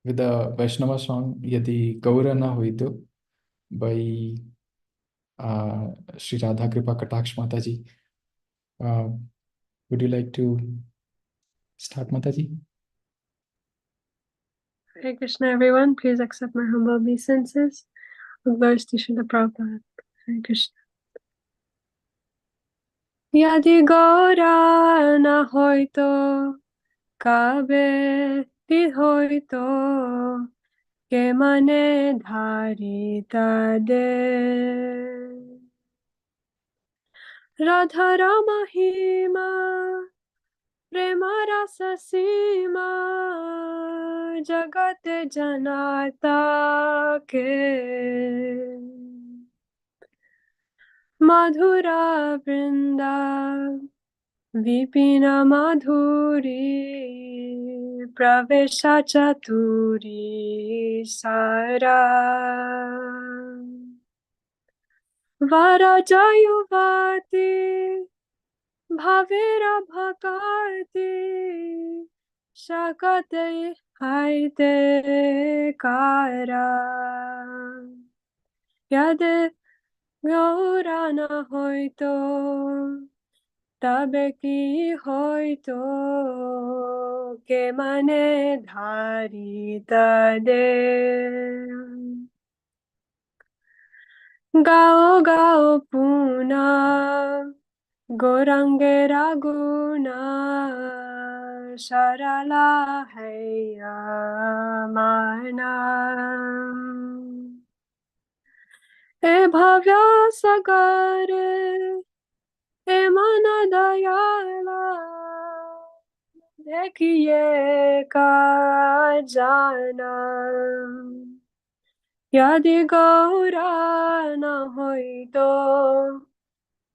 with the Vaishnava Song Yadi Gaura Na Hoito by Sri Radha Kripa Kataksh Mataji. Would you like to start, Mataji? Hare Krishna, everyone. Please accept my humble obeisances. Glories to Srila Prabhupada. Hare Krishna. Yadi gaura na hoito, kabe ti hoito, ke mane dharita de. Radhara mahima, prema rasa sima, jagat janata ke. Madhura Vrinda Vipina Madhuri Pravesha Chaturi Sara Varajayuvati Bhavira Bhakati Shakate Haite Kara Yade gaura na hoito, tabe ki hoito, ke mane dharita de. Gao gao puna, gorange raguna, sharala heya mana. E bhavya sagare, e mana dayala, dekhiye ka jana. Yadi gaura na hoito,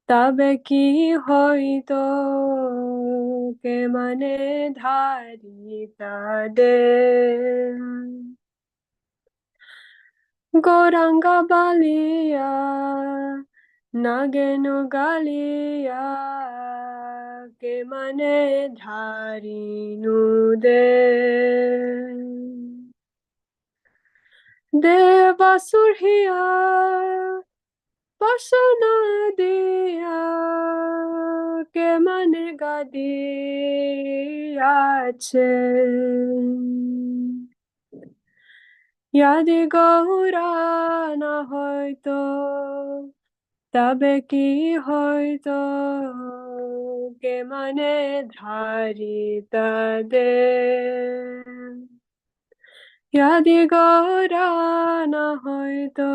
tabe ki hoito, ke mane dharita de. Goranga balia, nagenu galia, ke mane dharinu de. Deva surhiya, pasana diya, ke mane gadiya che. Yadi gaura na hoito, tabe ki hoito, ke mane dharita de. Yadi gaura na hoito,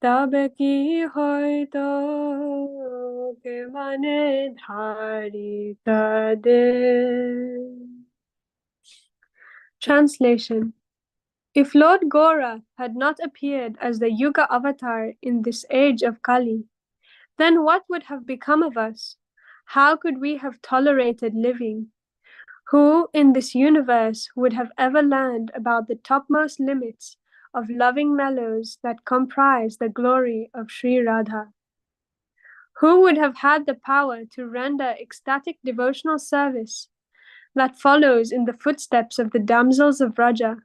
tabe ki hoito, ke mane dharita de. Translation. If Lord Gaura had not appeared as the Yuga avatar in this age of Kali, then what would have become of us? How could we have tolerated living? Who in this universe would have ever learned about the topmost limits of loving mellows that comprise the glory of Sri Radha? Who would have had the power to render ecstatic devotional service that follows in the footsteps of the damsels of Vraja?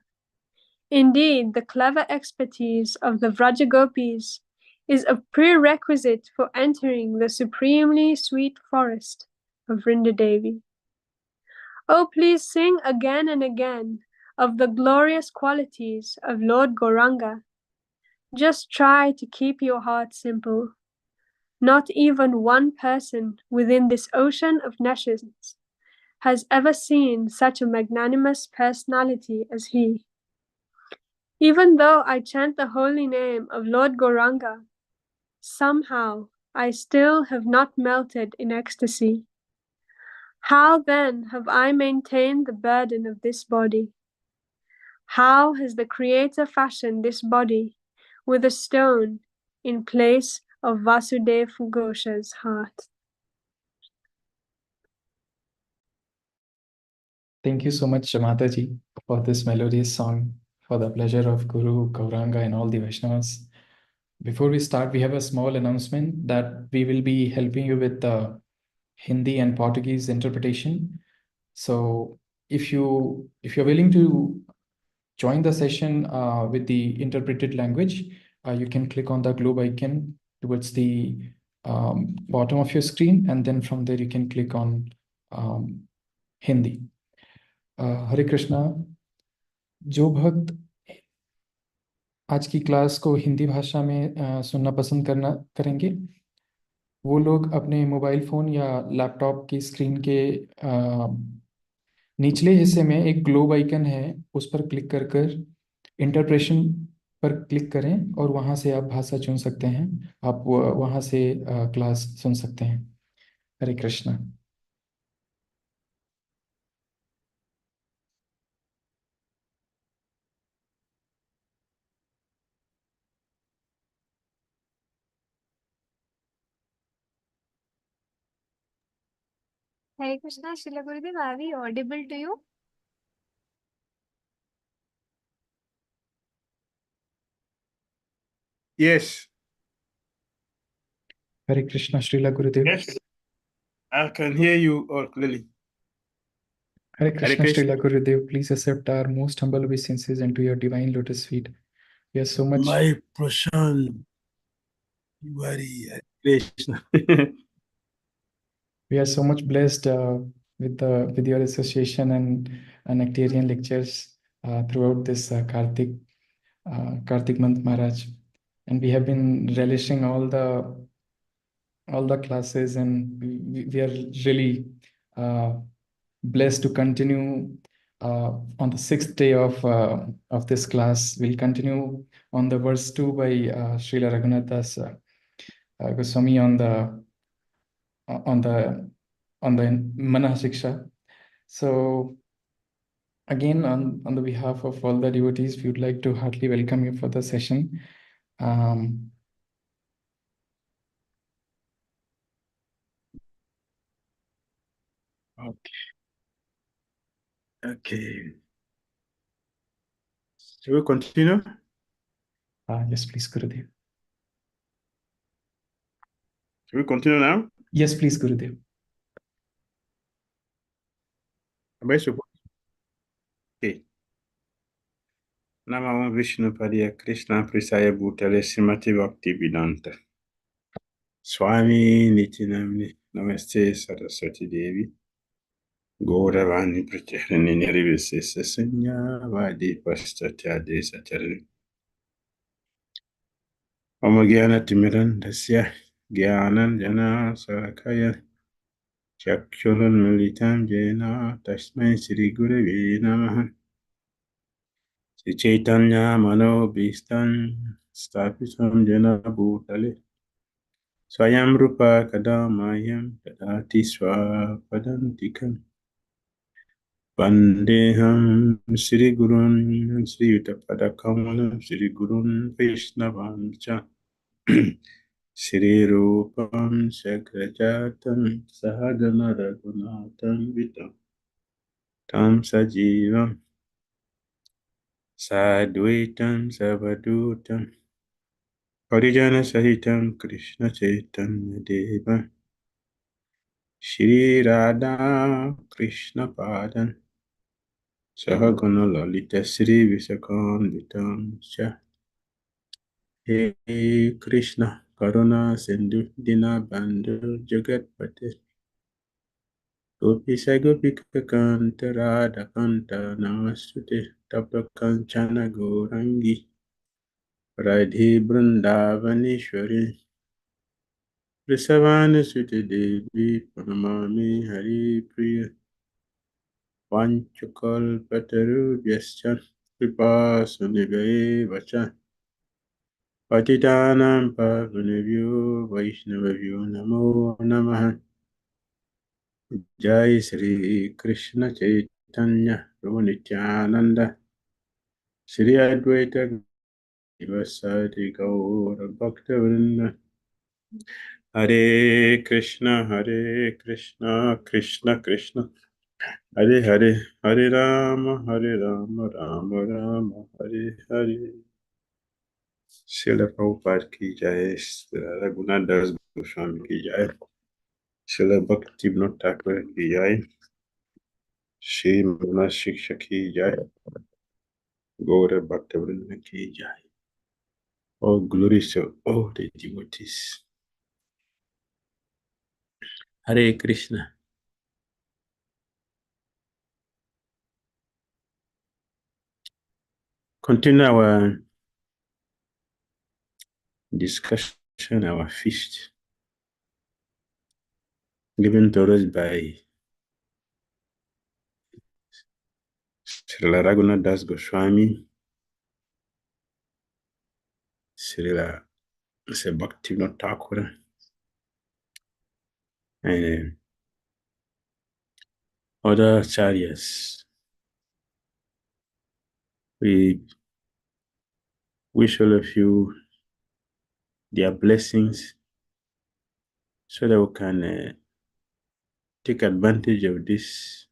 Indeed, the clever expertise of the Vrajagopis is a prerequisite for entering the supremely sweet forest of Vrindadevi. Oh, please sing again and again of the glorious qualities of Lord Gauranga. Just try to keep your heart simple. Not even one person within this ocean of nescience has ever seen such a magnanimous personality as he. Even though I chant the holy name of Lord Gauranga, somehow I still have not melted in ecstasy. How then have I maintained the burden of this body? How has the Creator fashioned this body with a stone in place of Vasudev Ghosha's heart? Thank you so much, Mataji, for this melodious song, for the pleasure of Guru, Gauranga, and all the Vaishnavas. Before we start, we have a small announcement that we will be helping you with the Hindi and Portuguese interpretation. So if you're willing to join the session with the interpreted language, you can click on the globe icon towards the bottom of your screen, and then from there you can click on Hindi. Hare Krishna. जो भक्त आज की class को हिंदी भाषा में सुनना पसंद करेंगे, वो लोग अपने मोबाइल फ़ोन या लैपटॉप की स्क्रीन के निचले हिस्से में एक ग्लोब आइकन है, उस पर क्लिक कर कर इंटरप्रेशन पर क्लिक करें और वहाँ से आप भाषा चुन सकते हैं। आप वहाँ से क्लास सुन सकते हैं। हरे Krishna. Hare Krishna, Srila Gurudev, are we audible to you? Yes. Hare Krishna, Srila Gurudev. Yes. I can hear you all clearly. Hare Krishna, Srila Gurudev. Please accept our most humble obeisances into your divine lotus feet. We are so much. My Prashan. Hare Krishna. We are so much blessed with your association and nectarian lectures throughout this Kartik month, Maharaj, and we have been relishing all the classes, and we are really blessed to continue on the sixth day of this class. We'll continue on the verse 2 by Srila Raghunath Das Goswami on the Manah-Siksa. So again, on the behalf of all the devotees, we would like to heartily welcome you for the session. Okay. Shall we continue? Yes, please, Gurudev. Shall we continue now? Yes, please, Gurudev. Am I supposed? Okay. Namo Vishnu Padaya Krishna Prisaya Bhutale Srimati Bhakti Vedanta Swami Nitinamni Namaste Saraswati Devi Gauravani Pracharini Nirvisesa Sanya Vadi Pastatya Desacharani Omagyan Timiran Dasya Gyanan Jana Sakaya Chakshurun Militam Jena Tasmai Sri Gurave Namaha Sri Chaitanya Mano Bhistan Stapitam Jena Bhutale Swayam Rupa Kadamayam Tadati Swapadantikam Vandeham Sri Gurun Sri Utapadakamala Sri Gurun Vaishnavam Cha Sri Rupam Sagrajatam Sahagana Raghunatam Vitam Tam Sajivam Sadvaitam Savadutam Parijana Sahitam Krishna Chaitanya Deva Shri Radha Krishna Padan Sahagana Lalita Sri Visakam Vitam Cha He Krishna Karuna Sindhu Dina Bandhu Jagatpate Gopi Sagopika Kanta Radha Kanta Namastute Tapa Kanchana Gourangi Radhi Brindavaneshwari Vrisavana Sute Devi Pranamami Hari Priya Vanchakal Pataru Vyascha Kripa Sunivaya Vacha Patitanam Pavanavyo Vaishnavavyo Namo Namaha Jai Sri Krishna Chaitanya Prabhu Nityananda Sri Advaita Vasadi Gaura Bhakta Hare Krishna, Krishna Krishna, Hare Hare, Hare Rama, Rama Rama, Hare Hare. Srila Prabhupada ki jai, Srila Raghunath Das Goswami ki jai, Srila Bhakti Vinod Thakur ki jai, Shri Manah-Siksa ki jai, gaura Bhakti ki jai. All glories to all the devotees. Hare Krishna. Continue our discussion, our feast, given to us by Srila Raghunath Das Goswami, Srila Bhakti Thakur, and other acharyas. We wish all of you their blessings so that we can take advantage of this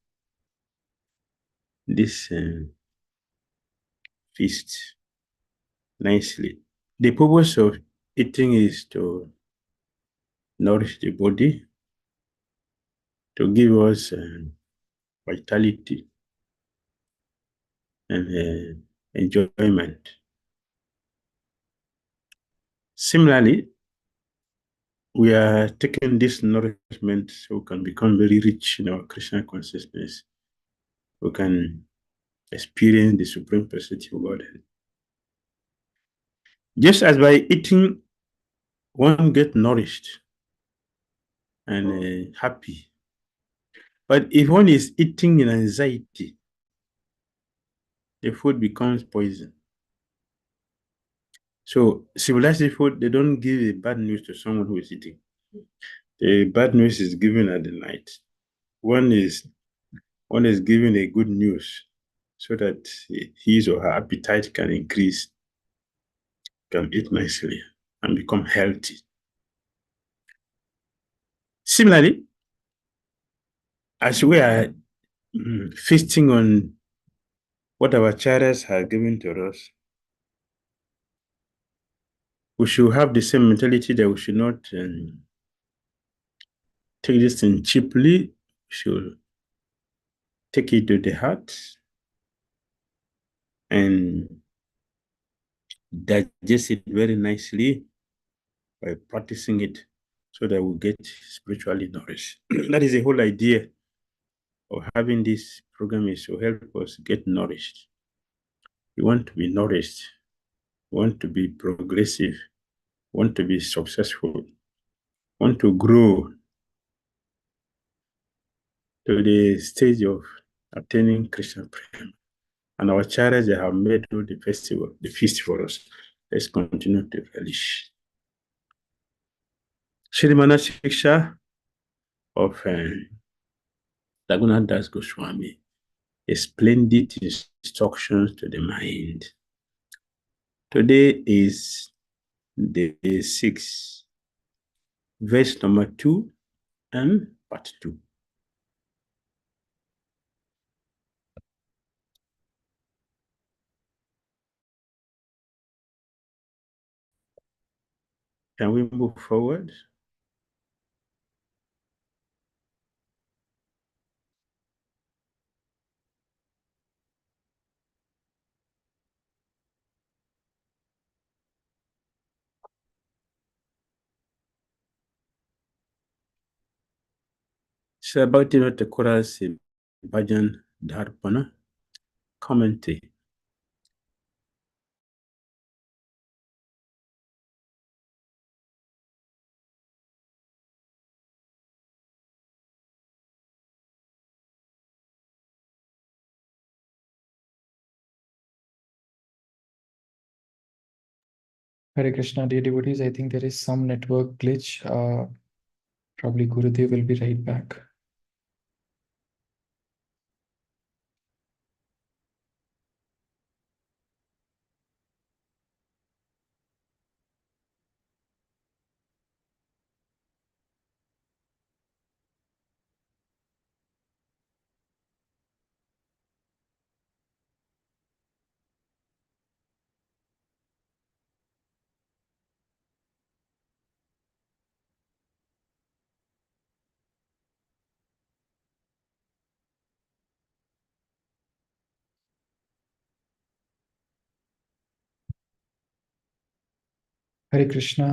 feast nicely. The purpose of eating is to nourish the body, to give us vitality and enjoyment. Similarly, we are taking this nourishment so we can become very rich in our Krishna consciousness. We can experience the Supreme Personality of Godhead. Just as by eating, one gets nourished and happy. But if one is eating in anxiety, the food becomes poison. So civilized food, they don't give a bad news to someone who is eating. The bad news is given at the night. One is given a good news so that his or her appetite can increase, can eat nicely and become healthy. Similarly, as we are feasting on what our acharyas have given to us, we should have the same mentality that we should not take this thing cheaply. We should take it to the heart and digest it very nicely by practicing it so that we get spiritually nourished. That is the whole idea of having this program, is to help us get nourished. We want to be nourished. We want to be progressive. We want to be successful. We want to grow to the stage of attaining Krishna Prema. And our acharyas, they have made all the feast for us. Let's continue to relish. Shri Manah-Siksa of Raghunath Das Goswami, a splendid instructions to the mind. Today is day 6, verse number 2 and part 2. Can we move forward? Bhakti Thakura's Bhajan Dharpana commentary. Hare Krishna, dear devotees. I think there is some network glitch. Probably Gurudev will be right back. हरे कृष्णा।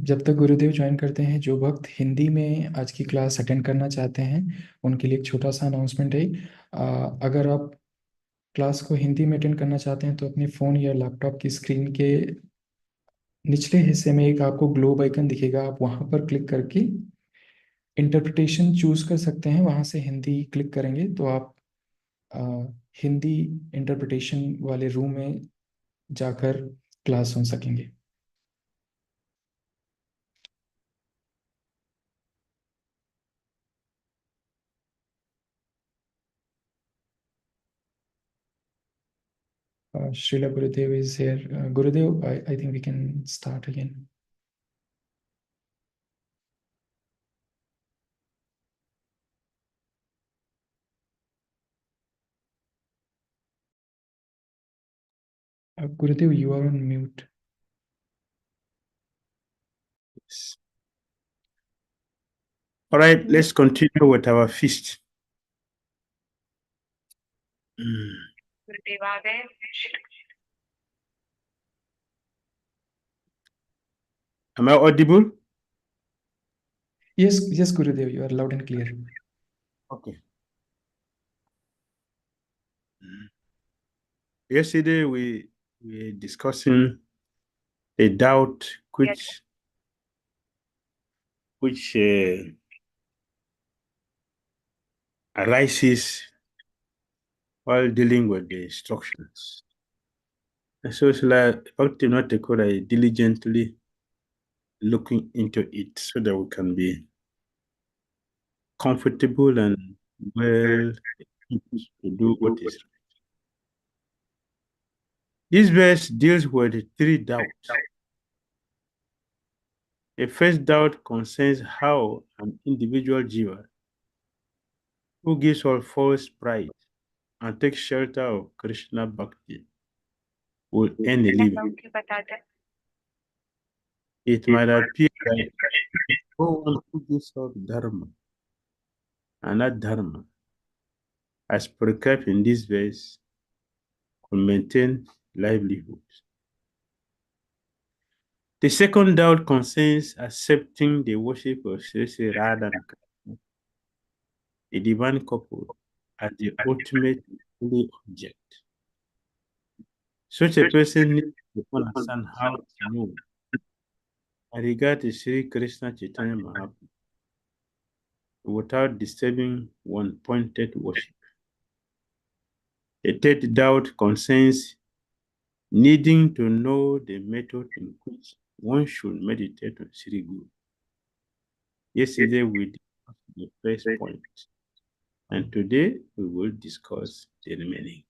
जब तक गुरुदेव join करते हैं, जो भक्त हिंदी में आज की class attend करना चाहते हैं उनके लिए एक छोटा सा अनाउंसमेंट है। अगर आप क्लास को हिंदी में अटेंड करना चाहते हैं तो अपने फ़ोन या लैपटॉप की स्क्रीन के निचले हिस्से में एक आपको ग्लोब आइकन दिखेगा, आप वहाँ पर क्लिक करके इंटरप्रिटेशन चूज कर सकते हैं। वहाँ से हिंदी क्लिक करेंगे तो आप अ, हिंदी इंटरप्रिटेशन वाले रूम में जाकर क्लास सुन सकेंगे। Srila Gurudev is here. Gurudev, I think we can start again. Gurudev, you are on mute. Yes. All right, let's continue with our feast. Am I audible? Yes, yes, Gurudev, you are loud and clear. Okay. Yesterday we were discussing a doubt which arises while dealing with the instructions. And so it's like Bhakti not diligently looking into it so that we can be comfortable and well equipped to do what is right. This verse deals with the three doubts. The first doubt concerns how an individual jiva who gives all false pride and takes shelter of Krishna Bhakti will earn a living. It might appear that no one who gives up dharma and not dharma, as prescribed in this verse, could maintain livelihood. The second doubt concerns accepting the worship of Sri Radha and Krishna, the divine couple, as the ultimate holy object. Such a person needs to understand how to know and regard the Sri Krishna Chaitanya Mahaprabhu without disturbing one pointed worship. The third doubt concerns needing to know the method in which one should meditate on Sri Guru. Yesterday we discussed the first point, and today we will discuss the remaining.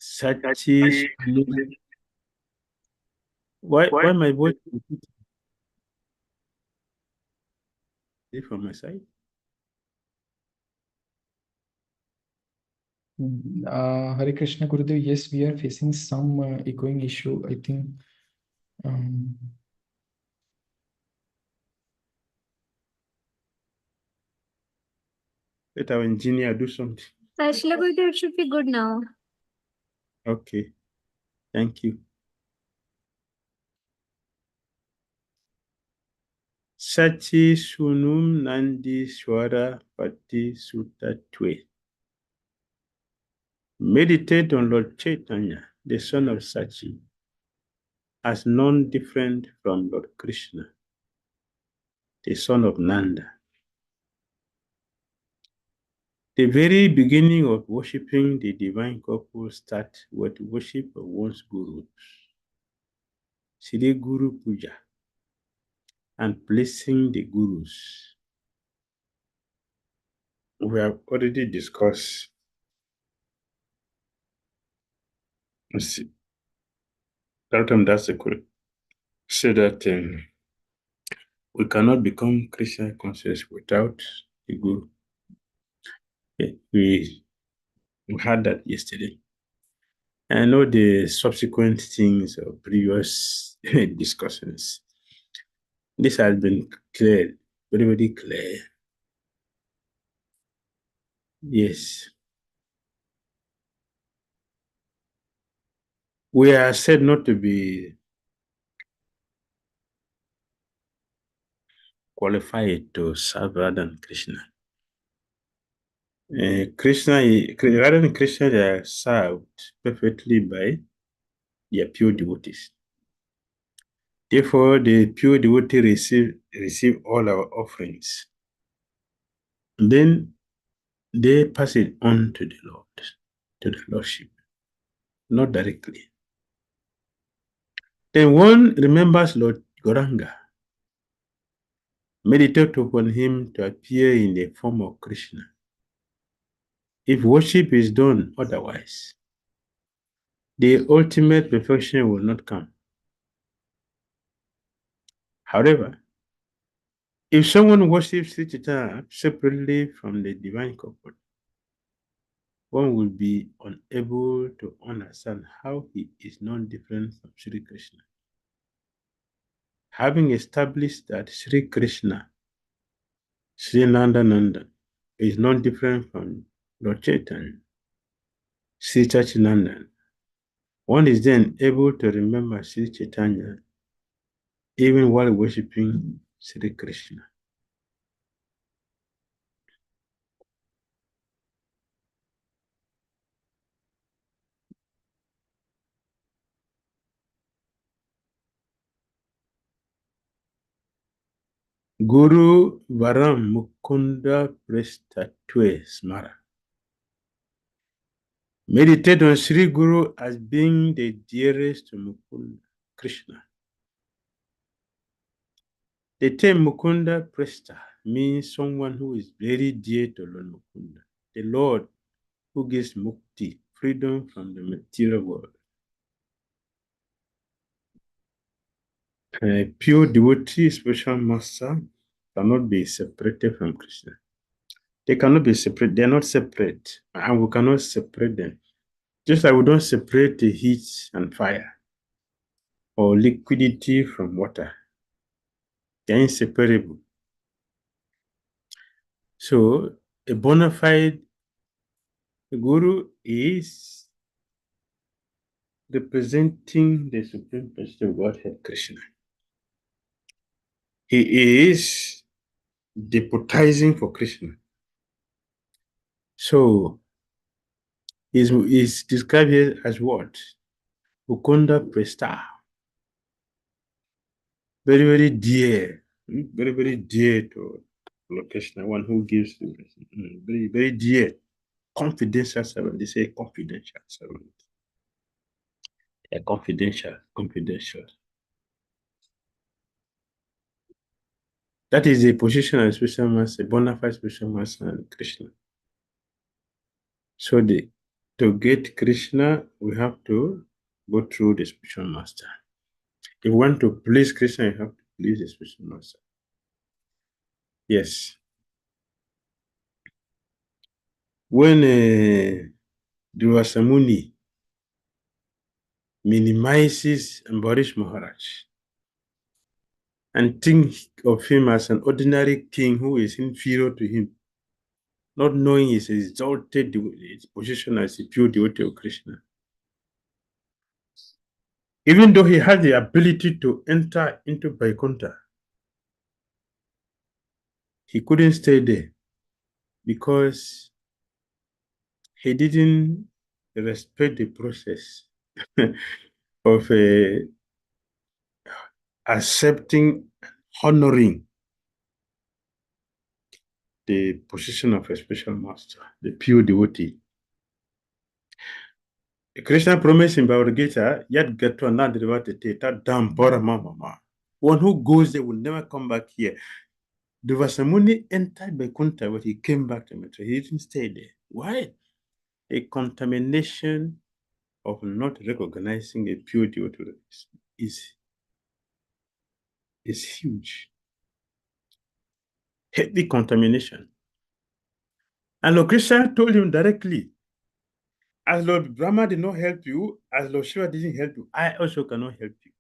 Sachi, why my voice is from my side? Hare Krishna, Gurudev. Yes, we are facing some echoing issue, I think. Let our engineer do something. Srila Gurudev, it should be good now. Okay, thank you. Sachi sunum nandi swara pati sutta twe. Meditate on Lord Chaitanya, the son of Sachi, as none different from Lord Krishna, the son of Nanda. The very beginning of worshipping the divine couple starts with worship of one's gurus, Sri Guru Puja, and blessing the gurus. We have already discussed. Let's see. That's a good. Say that we cannot become Krishna conscious without the guru. Okay. We had that yesterday. I know the subsequent things of previous discussions. This has been clear, very, very clear. Yes. We are said not to be qualified to serve Radha and Krishna. Radha and Krishna, they are served perfectly by their pure devotees. Therefore, the pure devotee receive all our offerings. Then they pass it on to the Lord, to the Lordship, not directly. Then one remembers Lord Gauranga, meditate upon him to appear in the form of Krishna. If worship is done otherwise, the ultimate perfection will not come. However, if someone worships Sri Chaitanya separately from the divine couple, one will be unable to understand how he is non-different from Sri Krishna. Having established that Sri Krishna, Sri Nandananda, is non-different from Lord Chaitanya, Sri Chachinandan, one is then able to remember Sri Chaitanya even while worshipping Sri Krishna. Guru Varam Mukunda Prestatue Smara. Meditate on Sri Guru as being the dearest to Mukunda, Krishna. The term Mukunda Presta means someone who is very dear to Lord Mukunda, the Lord who gives mukti, freedom from the material world. A pure devotee, spiritual master, cannot be separated from Krishna. They cannot be separate. They are not separate, and we cannot separate them. Just like we don't separate the heat and fire, or liquidity from water. They are inseparable. So, a bona fide guru is representing the Supreme Personality of Godhead, Krishna. He is deputizing for Krishna. So, he's described here as what? Mukunda Presta. Very, very dear. Very, very dear to Lord Krishna, one who gives very, very dear. Confidential servant. They say confidential servant. Yeah, confidential. That is the position of spiritual master, bona fide spiritual master and Krishna. So to get Krishna, we have to go through the spiritual master. If we want to please Krishna, you have to please the spiritual master. Yes. When Dhira minimizes Ambarish Maharaj and thinks of him as an ordinary king who is inferior to him, not knowing his exalted his position as a pure devotee of Krishna. Even though he had the ability to enter into Vaikuntha, he couldn't stay there because he didn't respect the process of accepting, honoring the position of a special master, the pure devotee. Krishna promised in Bhagavad Gita, Yad Gatva Nadrivate Dam Mama. One who goes there will never come back here. Dhira entered Vaikuntha, but he came back to Mitra. He didn't stay there. Why? A contamination of not recognizing a pure devotee is huge. Heavy contamination. And Lord Krishna told him directly, As Lord Brahma did not help you, as Lord Shiva didn't help you, I also cannot help you.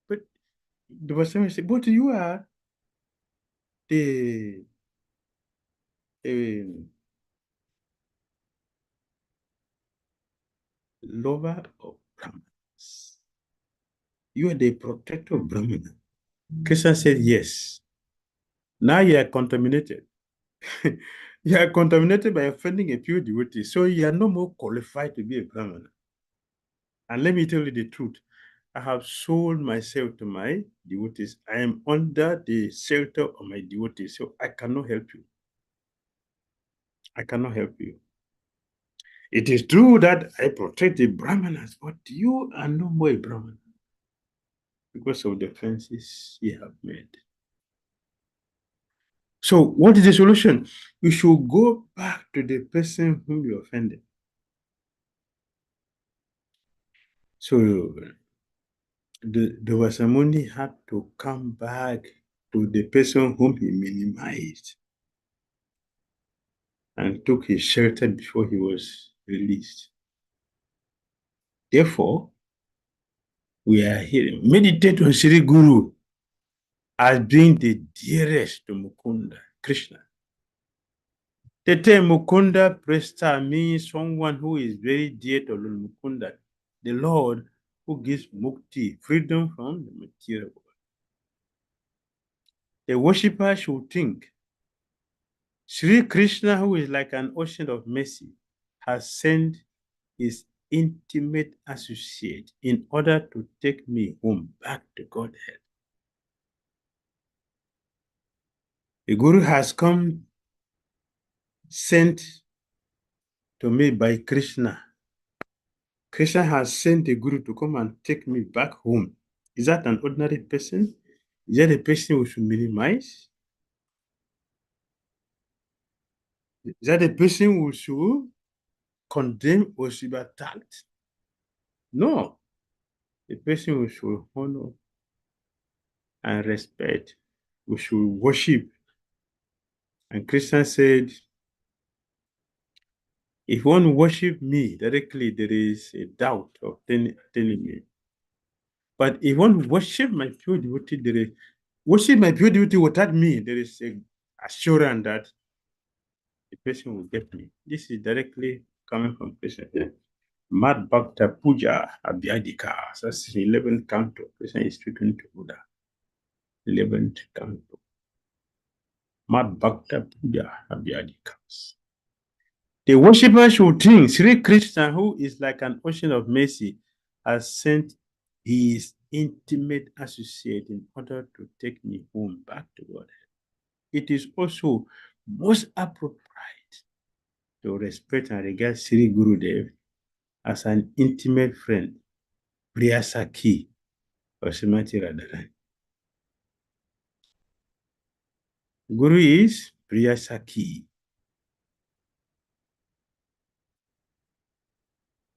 But the Vaishnava said, but you are the lover of Brahmanas. You are the protector of Brahmana. Krishna said, yes. Now you are contaminated. You are contaminated by offending a pure devotee. So you are no more qualified to be a Brahmana. And let me tell you the truth. I have sold myself to my devotees. I am under the shelter of my devotees. So I cannot help you. I cannot help you. It is true that I protect the Brahmanas, but you are no more a Brahmana because of the offenses you have made. So what is the solution? You should go back to the person whom you offended. So the Vasamuni had to come back to the person whom he minimized and took his shelter before he was released. Therefore, we are here. Meditate on Sri Guru as being the dearest to Mukunda, Krishna. The term Mukunda Presta means someone who is very dear to Lord Mukunda, the Lord who gives mukti, freedom from the material world. The worshipper should think, Sri Krishna, who is like an ocean of mercy, has sent his intimate associate in order to take me home back to Godhead. The Guru has come sent to me by Krishna. Krishna has sent the Guru to come and take me back home. Is that an ordinary person? Is that a person we should minimize? Is that a person we should condemn or should be attacked? No. The person we should honor and respect. We should worship. And Krishna said, if one worship me directly, there is a doubt of telling me. But if one worship my pure devotee, there is worship my pure devotee without me, there is a assurance that the person will get me. This is directly coming from Krishna. Mad Bhakta Puja Abhyadika. That's the 11th canto. Krishna is speaking to Buddha. 11th canto. Mad Bhakta Puja Abhyadika. The worshipper should think Sri Krishna, who is like an ocean of mercy, has sent his intimate associate in order to take me home back to Godhead. It is also most appropriate to respect and regard Sri Gurudev as an intimate friend, Priyasaki or Srimati Radharani. Guru is Priyasaki.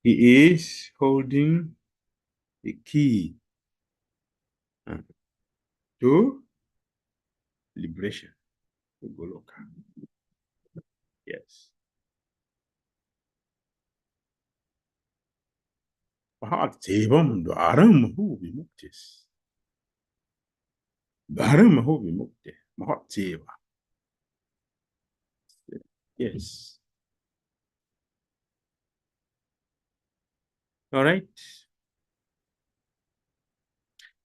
He is holding the key to liberation, to Goloka. Yes. Bhaktivam dvaram hu vimuktis. Dvaram hu vimukti. Bhaktiva. Yes. All right.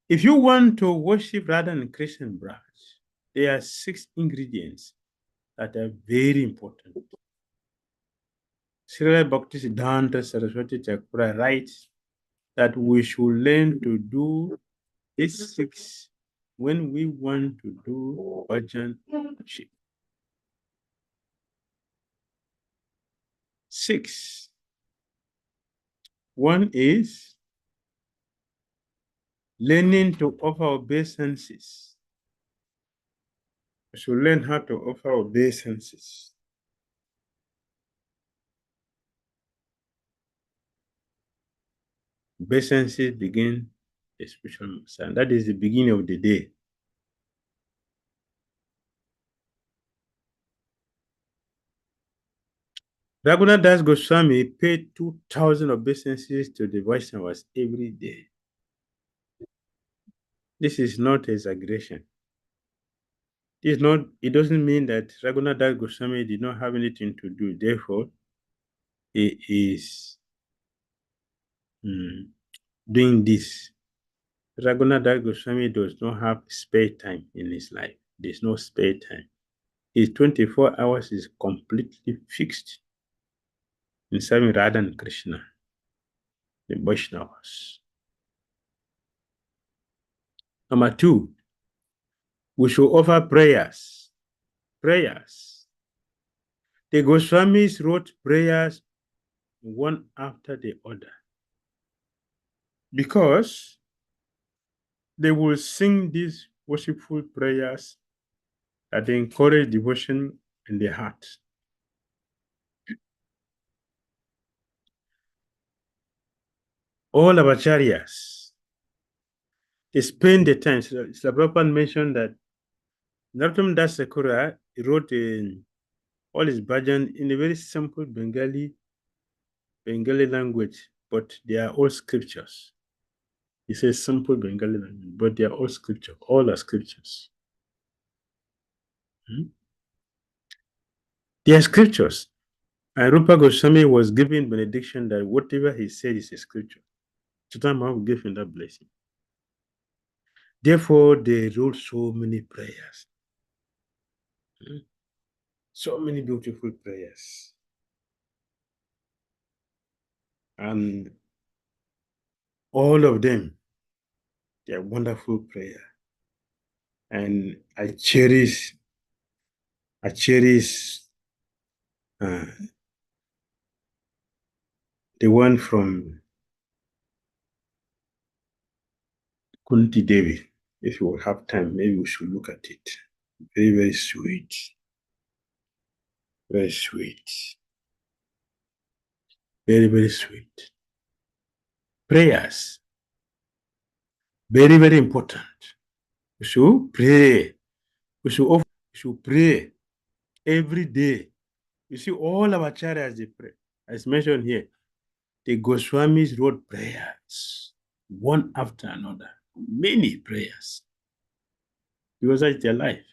If you want to worship Radha and Krishna Braj, there are 6 ingredients that are very important. Srila Bhakti Siddhanta Saraswati Thakura writes that we should learn to do these 6 when we want to do bhajan worship. 6. One is learning to offer obeisances. We should learn how to offer obeisances. Obeisances begin the spiritual master, and that is the beginning of the day. Raghunath Das Goswami paid 2,000 obeisances to the Vaishnavas every day. This is not exaggeration. It doesn't mean that Raghunath Das Goswami did not have anything to do. Therefore, he is doing this. Raghunath Das Goswami does not have spare time in his life. There's no spare time. His 24 hours is completely fixed in serving Radha and Krishna, the Vaishnavas. Number 2, we should offer prayers. Prayers. The Goswamis wrote prayers one after the other because they will sing these worshipful prayers that encourage devotion in the heart. All our acharyas, they spend the time. Srila Prabhupada mentioned that Narottam Das Thakura wrote all his bhajan in a very simple Bengali language, but they are all scriptures. He says simple Bengali language, but they are all scripture. All are scriptures. They are scriptures. And Rupa Goswami was given benediction that whatever he said is a scripture. Chaitanya Mahaprabhu gave him that blessing. Therefore, they wrote so many prayers. So many beautiful prayers. And all of them, they are wonderful prayer. And I cherish the one from Kunti Devi. If you will have time, maybe we should look at it. Very, very sweet. Very sweet. Very, very sweet. Prayers. Very, very important. We should pray. We should pray every day. You see, all our acharyas, they pray. As mentioned here, the Goswamis wrote prayers, one after another. Many prayers. Because that's their life.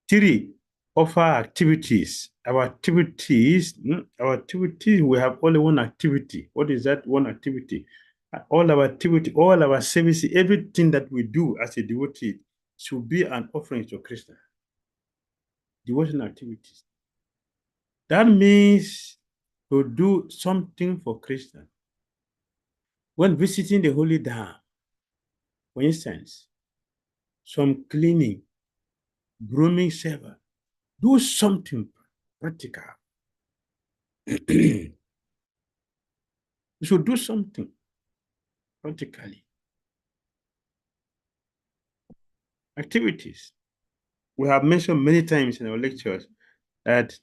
3, offer activities. Our activities, we have only one activity. What is that one activity? All our activity, all our service, everything that we do as a devotee should be an offering to Krishna. Devotional activities. That means to do something for Krishna. When visiting the holy Dham, for instance, some cleaning, grooming server, do something practical. We should do something practically. Activities. We have mentioned many times in our lectures that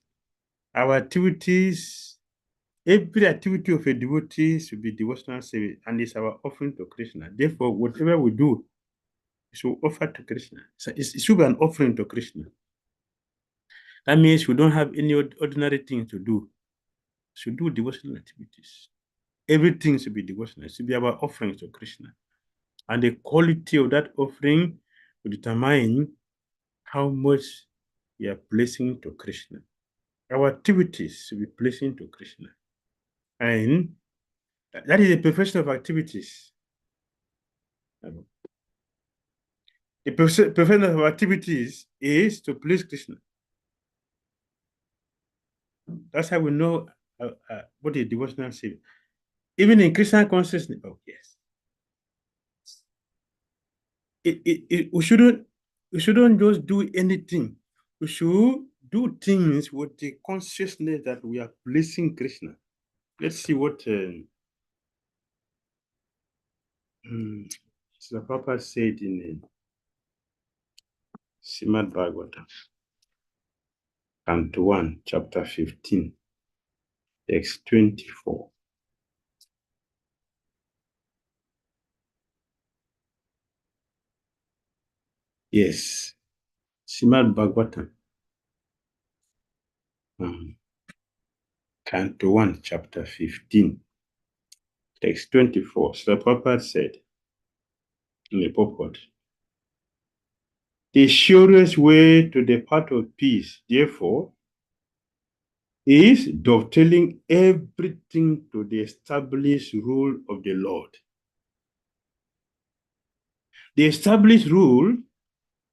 our activities, every activity of a devotee should be devotional service, and it's our offering to Krishna. Therefore, whatever we do, we should offer to Krishna. So it should be an offering to Krishna. That means we don't have any ordinary thing to do. We should do devotional activities. Everything should be devotional. It should be our offering to Krishna. And the quality of that offering will determine how much we are placing to Krishna. Our activities should be pleasing to Krishna. And that is the perfection of activities. The perfection of activities is to please Krishna. That's how we know what is devotional service. Even in Krishna consciousness, oh yes. We shouldn't just do anything. We should do things with the consciousness that we are pleasing Krishna. Let's see what Srila Prabhupada said in Srimad Bhagavatam, Canto 1, Chapter 15, text 24. Yes, Srimad Bhagavatam, Canto 1, chapter 15, text 24. Srila Prabhupada said in the purport, the surest way to the path of peace, therefore, is dovetailing everything to the established rule of the Lord. The established rule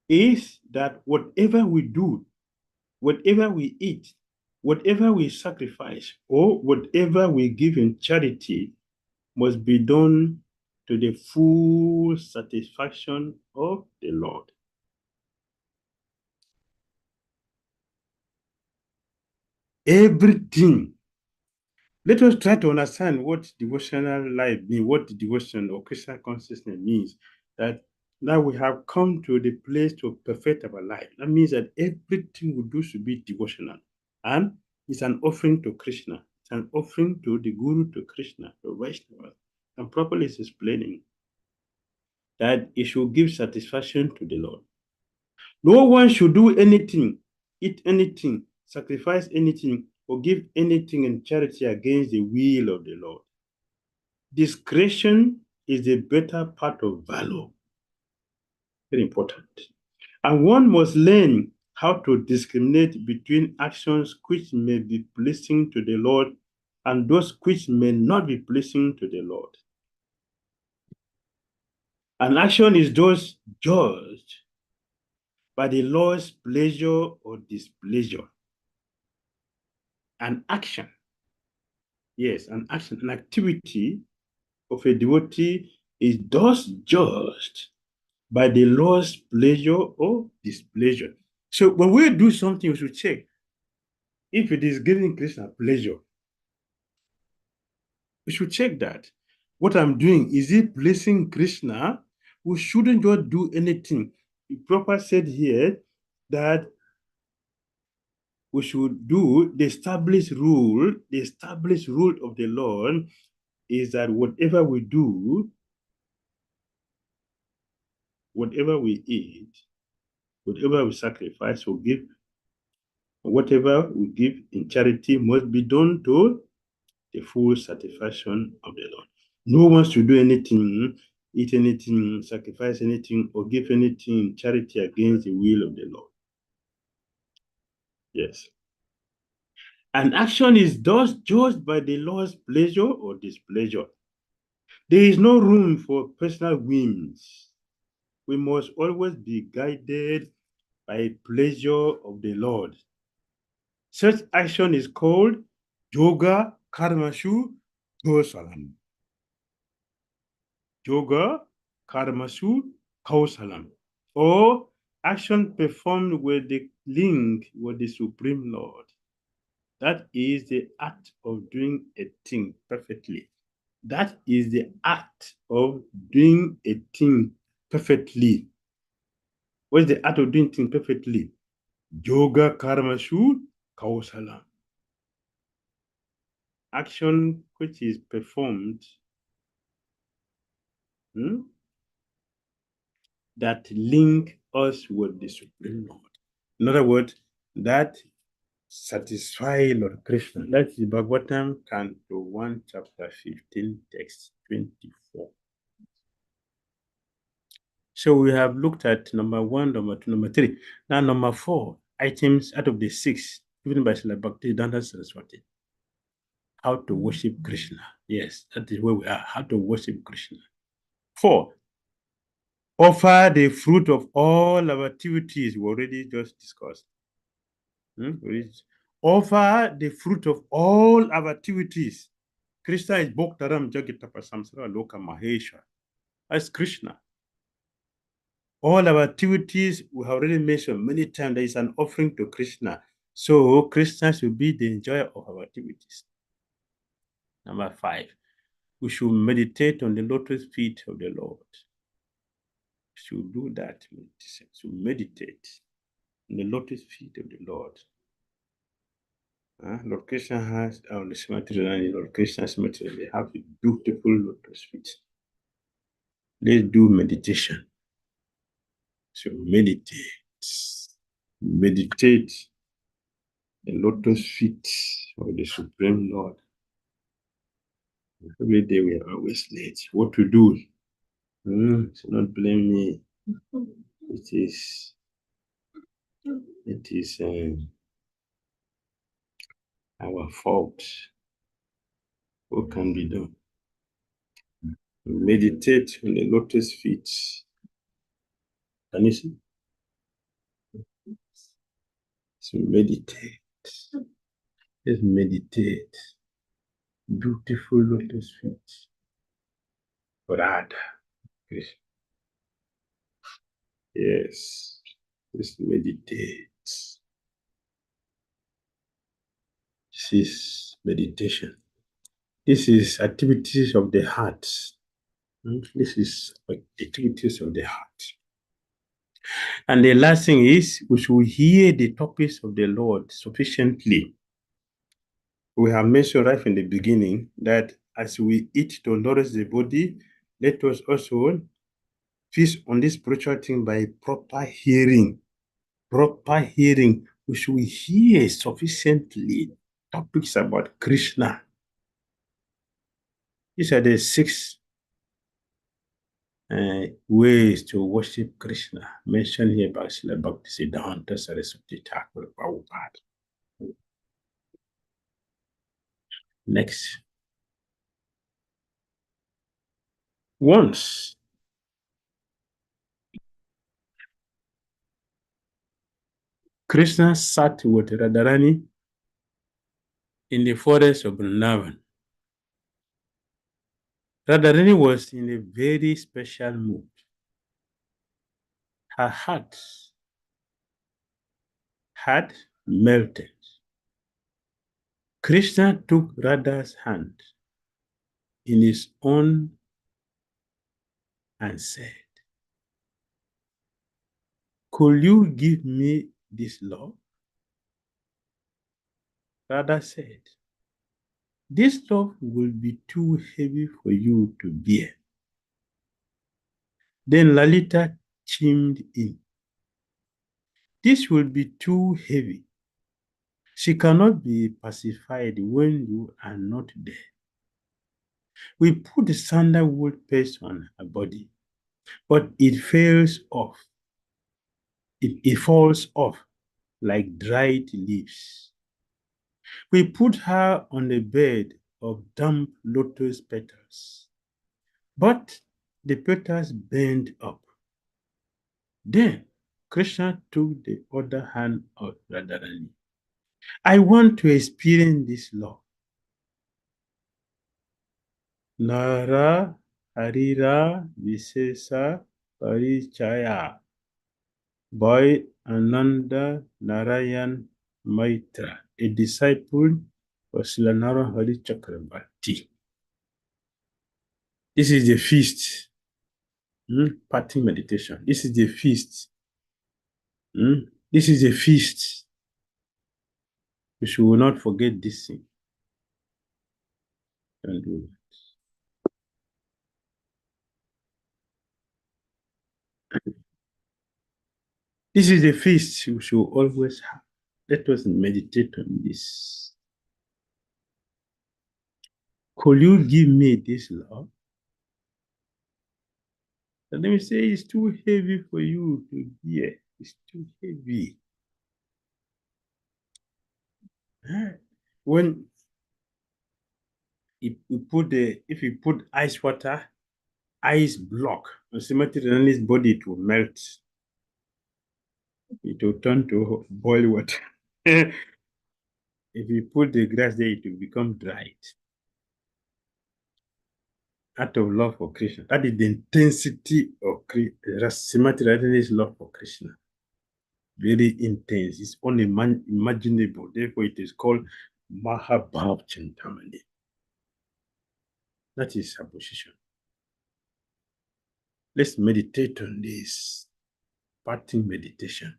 is that whatever we do, whatever we eat, whatever we sacrifice, or whatever we give in charity must be done to the full satisfaction of the Lord. Everything. Let us try to understand what devotional life means, what the devotion or Krishna consciousness means. That now we have come to the place to perfect our life. That means that everything we do should be devotional. And it's an offering to Krishna. It's an offering to the Guru, to Krishna, to Vaishnava. And properly is explaining that it should give satisfaction to the Lord. No one should do anything, eat anything, sacrifice anything, or give anything in charity against the will of the Lord. Discretion is the better part of valor. Very important. And one must learn how to discriminate between actions which may be pleasing to the Lord and those which may not be pleasing to the Lord. An action is thus judged by the Lord's pleasure or displeasure. An action, yes, an action, an activity of a devotee is thus judged by the Lord's pleasure or displeasure. So when we do something, we should check if it is giving Krishna pleasure. We should check that. What I'm doing, is it pleasing Krishna? We shouldn't just do anything. The Prabhupada said here that we should do the established rule of the Lord is that whatever we do, whatever we eat, whatever we sacrifice or give, whatever we give in charity must be done to the full satisfaction of the Lord. No one should do anything, eat anything, sacrifice anything, or give anything in charity against the will of the Lord. Yes. An action is thus judged by the Lord's pleasure or displeasure. There is no room for personal whims. We must always be guided by pleasure of the Lord. Such action is called yoga karmashu kausalam. Yoga karmashu kausalam, or action performed with the link with the Supreme Lord. That is the act of doing a thing perfectly. That is the act of doing a thing perfectly. What is the act of doing things perfectly? Yoga karmashu kausalam. Action which is performed that link us with the Supreme Lord. In other words, that satisfy Lord Krishna. That is Bhagavatam, Canto 1, chapter 15, text 24. So we have looked at number 1, number 2, number 3. Now number 4, items out of the 6 given by Srila Bhakti Saraswati. How to worship Krishna. Yes, that is where we are. How to worship Krishna. 4, offer the fruit of all our activities we already just discussed. Offer the fruit of all our activities. Krishna is Bhoktaram Jagitapa Samsara Loka Maheshwar. That's Krishna. All our activities we have already mentioned many times. There is an offering to Krishna. So Krishna should be the enjoyer of our activities. Number 5, we should meditate on the lotus feet of the Lord. We should do that. To meditate on the lotus feet of the Lord. Lord Krishna has on the cemetery, and Lord Krishna's cemetery, they have a beautiful lotus feet. Let's do meditation. So meditate the lotus feet of the Supreme Lord. Every day we are always late. What to do? Do not blame me. It is our fault. What can be done? Meditate on the lotus feet. Can you see? So meditate. Just meditate. Beautiful lotus feet. Radha. Yes. Just meditate. This is meditation. This is activities of the heart. This is activities of the heart. And the last thing is, we should hear the topics of the Lord sufficiently. We have mentioned right from the beginning that as we eat to nourish the body, let us also feast on this spiritual thing by proper hearing. Proper hearing. We should hear sufficiently topics about Krishna. These are the 6 ways to worship Krishna mentioned here by Srila Bhaktisiddhanta Saraswati Thakur Prabhupada. Next. Once Krishna sat with Radharani in the forest of Vrindavan. Radharani was in a very special mood. Her heart had melted. Krishna took Radha's hand in his own and said, "Could you give me this love?" Radha said, "This love will be too heavy for you to bear." Then Lalita chimed in, "This will be too heavy. She cannot be pacified when you are not there. We put the sandalwood paste on her body, but it falls off. It falls off like dried leaves. We put her on a bed of damp lotus petals, but the petals bend up." Then Krishna took the other hand of Radharani. "I want to experience this love. Nara Harira Visesa Parichaya by Ananda Narayan Maitra, a disciple of Srila Narahari Chakrabarti." This is the feast. Parting meditation. This is the feast. This is a feast. We should not forget this thing. Don't do that. This is a feast we should always have. Let us meditate on this. Could you give me this love? And let me say, it's too heavy for you to bear. It's too heavy. When if you put ice water, ice block on symmetry on his body, it will melt. It will turn to boil water. If you put the grass there, it will become dried. Out of love for Krishna. That is the intensity of Symmetry love for Krishna. Very intense. It's unimaginable. Therefore, it is called Mahabhav Chintamani. That is her position. Let's meditate on this. Parting meditation.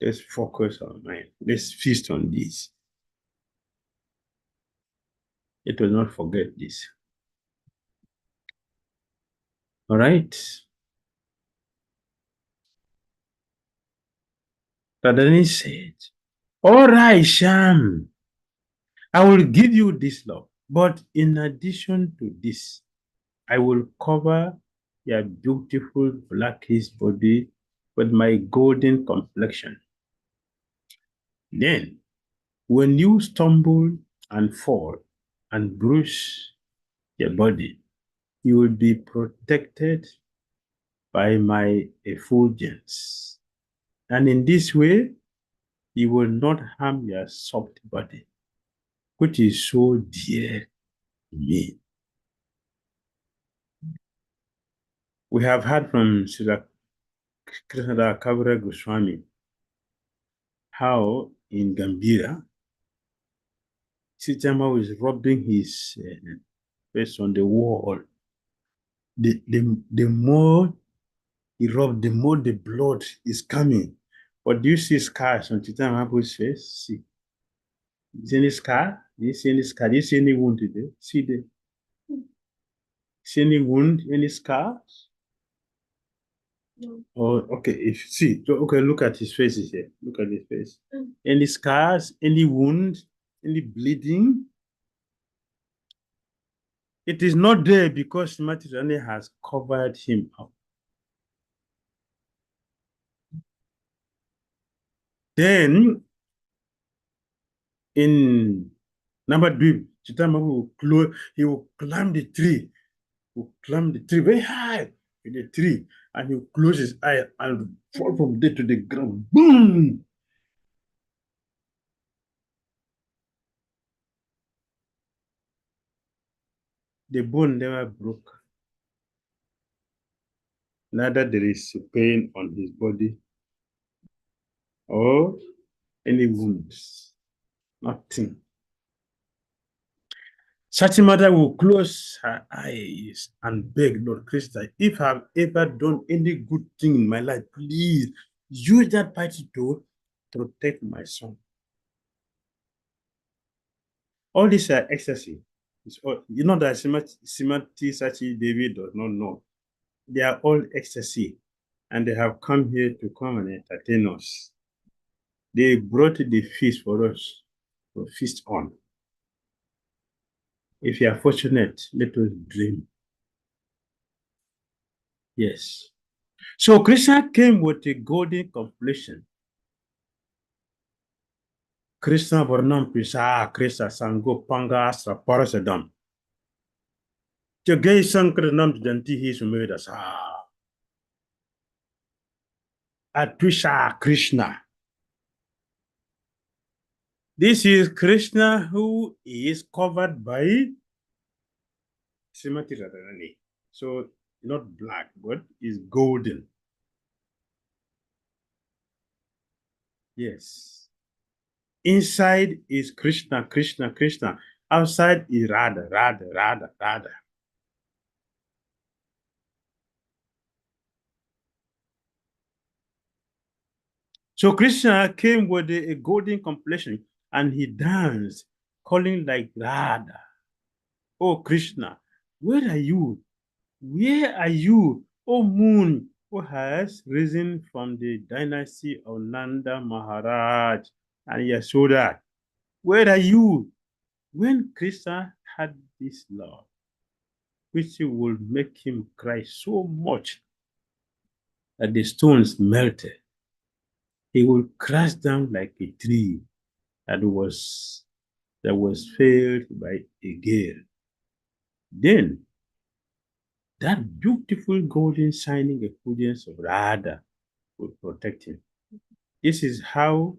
Let's focus our mind. Let's feast on this. Let us not forget this. All right. Radharani said, All right, Sham, I will give you this love. But in addition to this, I will cover your beautiful blackish body with my golden complexion. Then, when you stumble and fall and bruise your body, you will be protected by my effulgence. And in this way, you will not harm your soft body, which is so dear to me. We have heard from Sri Krishna Kavira Goswami how in Gambira, Sitama was rubbing his face on the wall. The more he rubbed, the more the blood is coming. But do you see scars on Chitama's face? See. See any scar? Do you see any scar? Do you see any wound today? See the see any wound, any scars? No. Oh, okay. If see, okay, look at his face here. Look at his face. Any scars, any wound, any bleeding? It is not there because Matthew has covered him up. Then in number 2, he will climb the tree. He will climb the tree very high in the tree, and he will close his eye and fall from there to the ground. Boom! The bone never broke. Neither there is pain on his body or any wounds. Nothing. Such a mother will close her eyes and beg, Lord Krishna, if I've ever done any good thing in my life, please use that party to protect my son. All these are ecstasy. You know that Simati Sachi Devi does not know. They are all ecstasy, and they have come here to come and entertain us. They brought the feast for us to feast on. If you are fortunate, let us dream. Yes. So Krishna came with a golden complexion. Krishna Varnam Pisa, Krishna Sango Panga Astra Parasadam. Jagay Sankranam Janti Sumedasa. Atwisha Krishna. This is Krishna who is covered by Srimati Radharani. So not black, but is golden. Yes. Inside is Krishna, Krishna, Krishna. Outside is Radha, Radha, Radha, Radha. So Krishna came with a golden complexion and he danced, calling like Radha. Oh Krishna, where are you? Where are you, O moon, who has risen from the dynasty of Nanda Maharaj and Yasoda? Where are you? When Krishna had this love, which would make him cry so much that the stones melted, he would crash down like a tree that was felled by a gale. Then that beautiful golden shining effulgence of Radha would protect him. This is how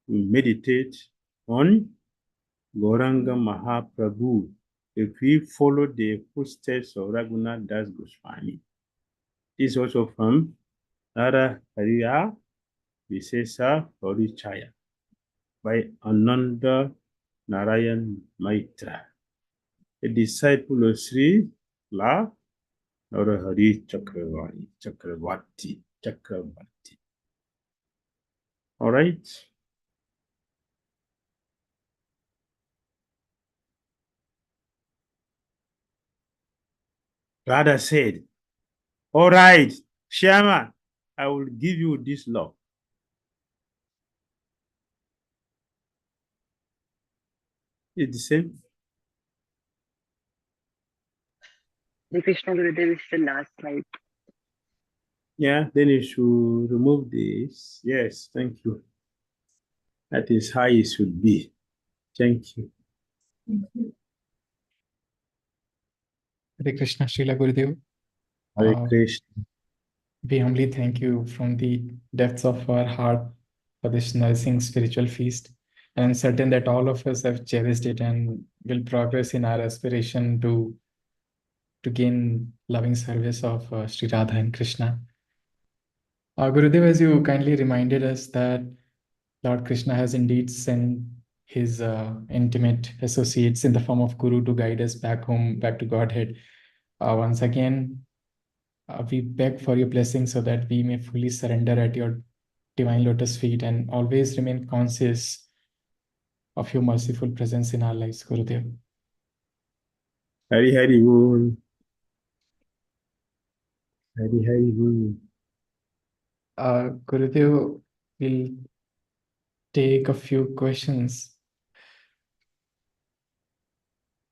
we meditate on Gauranga Mahaprabhu if we follow the footsteps of Raghunath Das Goswami. This is also from Nara Hariya Visesa Parichaya by Ananda Narayan Maitra, a disciple of Sri La Narahari Chakravarti. All right. Radha said, all right, Shama, I will give you this love. It's the same. The Krishna Gurudev is the last slide. Yeah, then you should remove this. Yes, thank you. That is how it should be. Thank you. Hare Krishna, Srila Gurudev. Hare Uh, Krishna. We humbly thank you from the depths of our heart for this nourishing spiritual feast. And I'm certain that all of us have cherished it and will progress in our aspiration to gain loving service of Sri Radha and Krishna. Gurudev, as you kindly reminded us that Lord Krishna has indeed sent his intimate associates in the form of Guru to guide us back home, back to Godhead. Once again, we beg for your blessing so that we may fully surrender at your divine lotus feet and always remain conscious of your merciful presence in our lives, Gurudev. Hari Hari Bol. Hari Hari Bol. Gurudev, we'll take a few questions.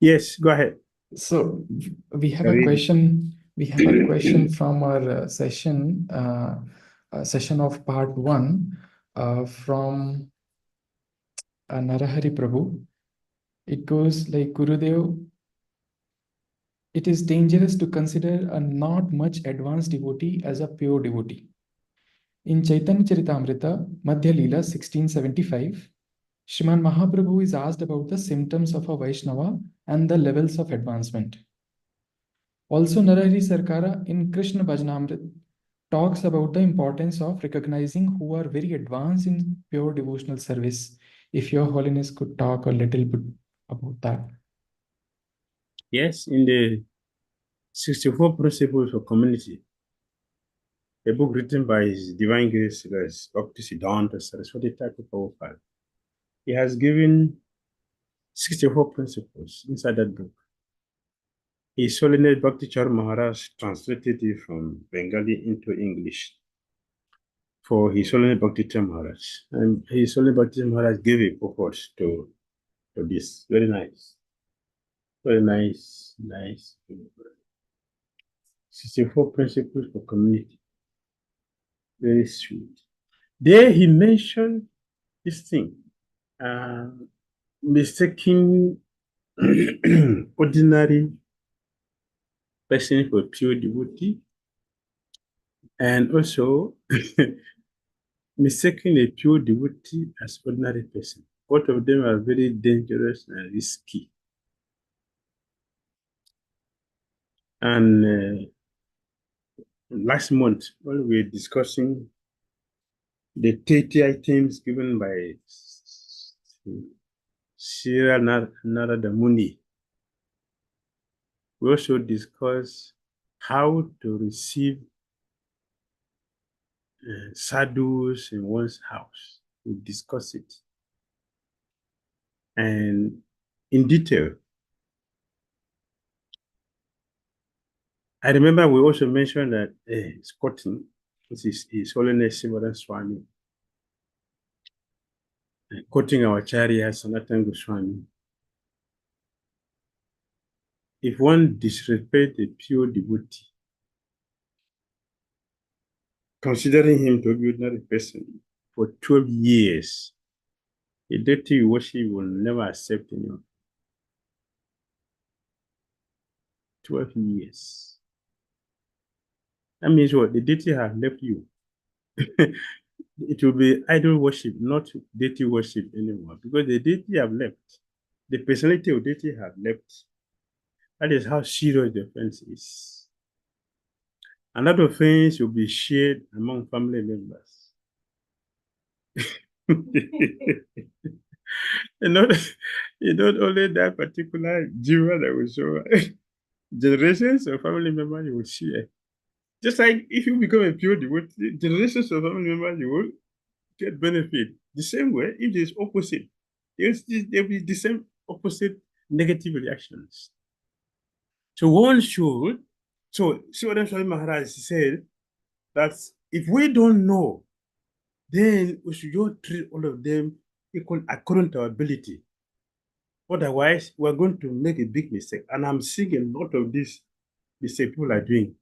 Yes, go ahead. So we have a Read it. question. We have a question from our session of part 1 from Narahari Prabhu. It goes like, Gurudev, it is dangerous to consider a not much advanced devotee as a pure devotee. In Chaitanya Charitamrita, Madhya Leela 1675, Shriman Mahaprabhu is asked about the symptoms of a Vaishnava and the levels of advancement. Also, Narahari Sarkara in Krishna Bhajanamrit talks about the importance of recognizing who are very advanced in pure devotional service. If Your Holiness could talk a little bit about that. Yes, in the 64 Principles of Community, a book written by His Divine Grace Bhakti Siddhanta Saraswati Thakur Prabhupada. He has given 64 principles inside that book. His Holiness Bhakti Char Maharaj translated it from Bengali into English for His Holiness Bhakti Char Maharaj. And His Holiness Bhakti Char Maharaj gave a purpose to this. Very nice. Very nice. 64 Principles for Community. Very sweet. There he mentioned this thing, mistaking ordinary person for pure devotee, and also mistaking a pure devotee as ordinary person. Both of them are very dangerous and risky. And last month, when we were discussing the 30 items given by Sri Narada Muni, we also discussed how to receive sadhus in one's house. We discuss it. And in detail, I remember we also mentioned that Scotland, which is His Holiness Swami, quoting our Acharya Sanatana Goswami, if one disrespects a pure devotee, considering him to be an ordinary person for 12 years, a deity you worship will never accept anyone. 12 years. That means what? The deity has left you. It will be idol worship, not deity worship anymore, because the deity have left. The personality of deity have left. That is how serious the offense is. And that offense will be shared among family members. and not only that particular jiva that will show generations of family members you will share. Just like if you become a pure devotee, generations of family members you will get benefit. The same way, if there's opposite, there will be the same opposite negative reactions. So one should, so Swami Maharaj said that if we don't know, then we should just treat all of them equal according to our ability. Otherwise, we're going to make a big mistake. And I'm seeing a lot of this mistake people are doing.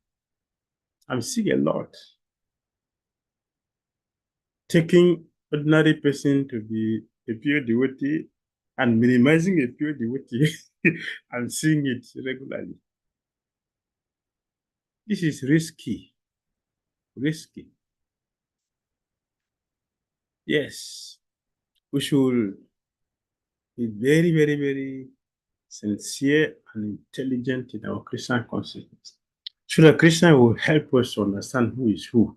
I'm seeing a lot. Taking ordinary person to be a pure devotee and minimizing a pure devotee. I'm seeing it regularly. This is risky. Risky. Yes. We should be very, very, very sincere and intelligent in our Christian consciousness. So that Krishna will help us to understand who is who.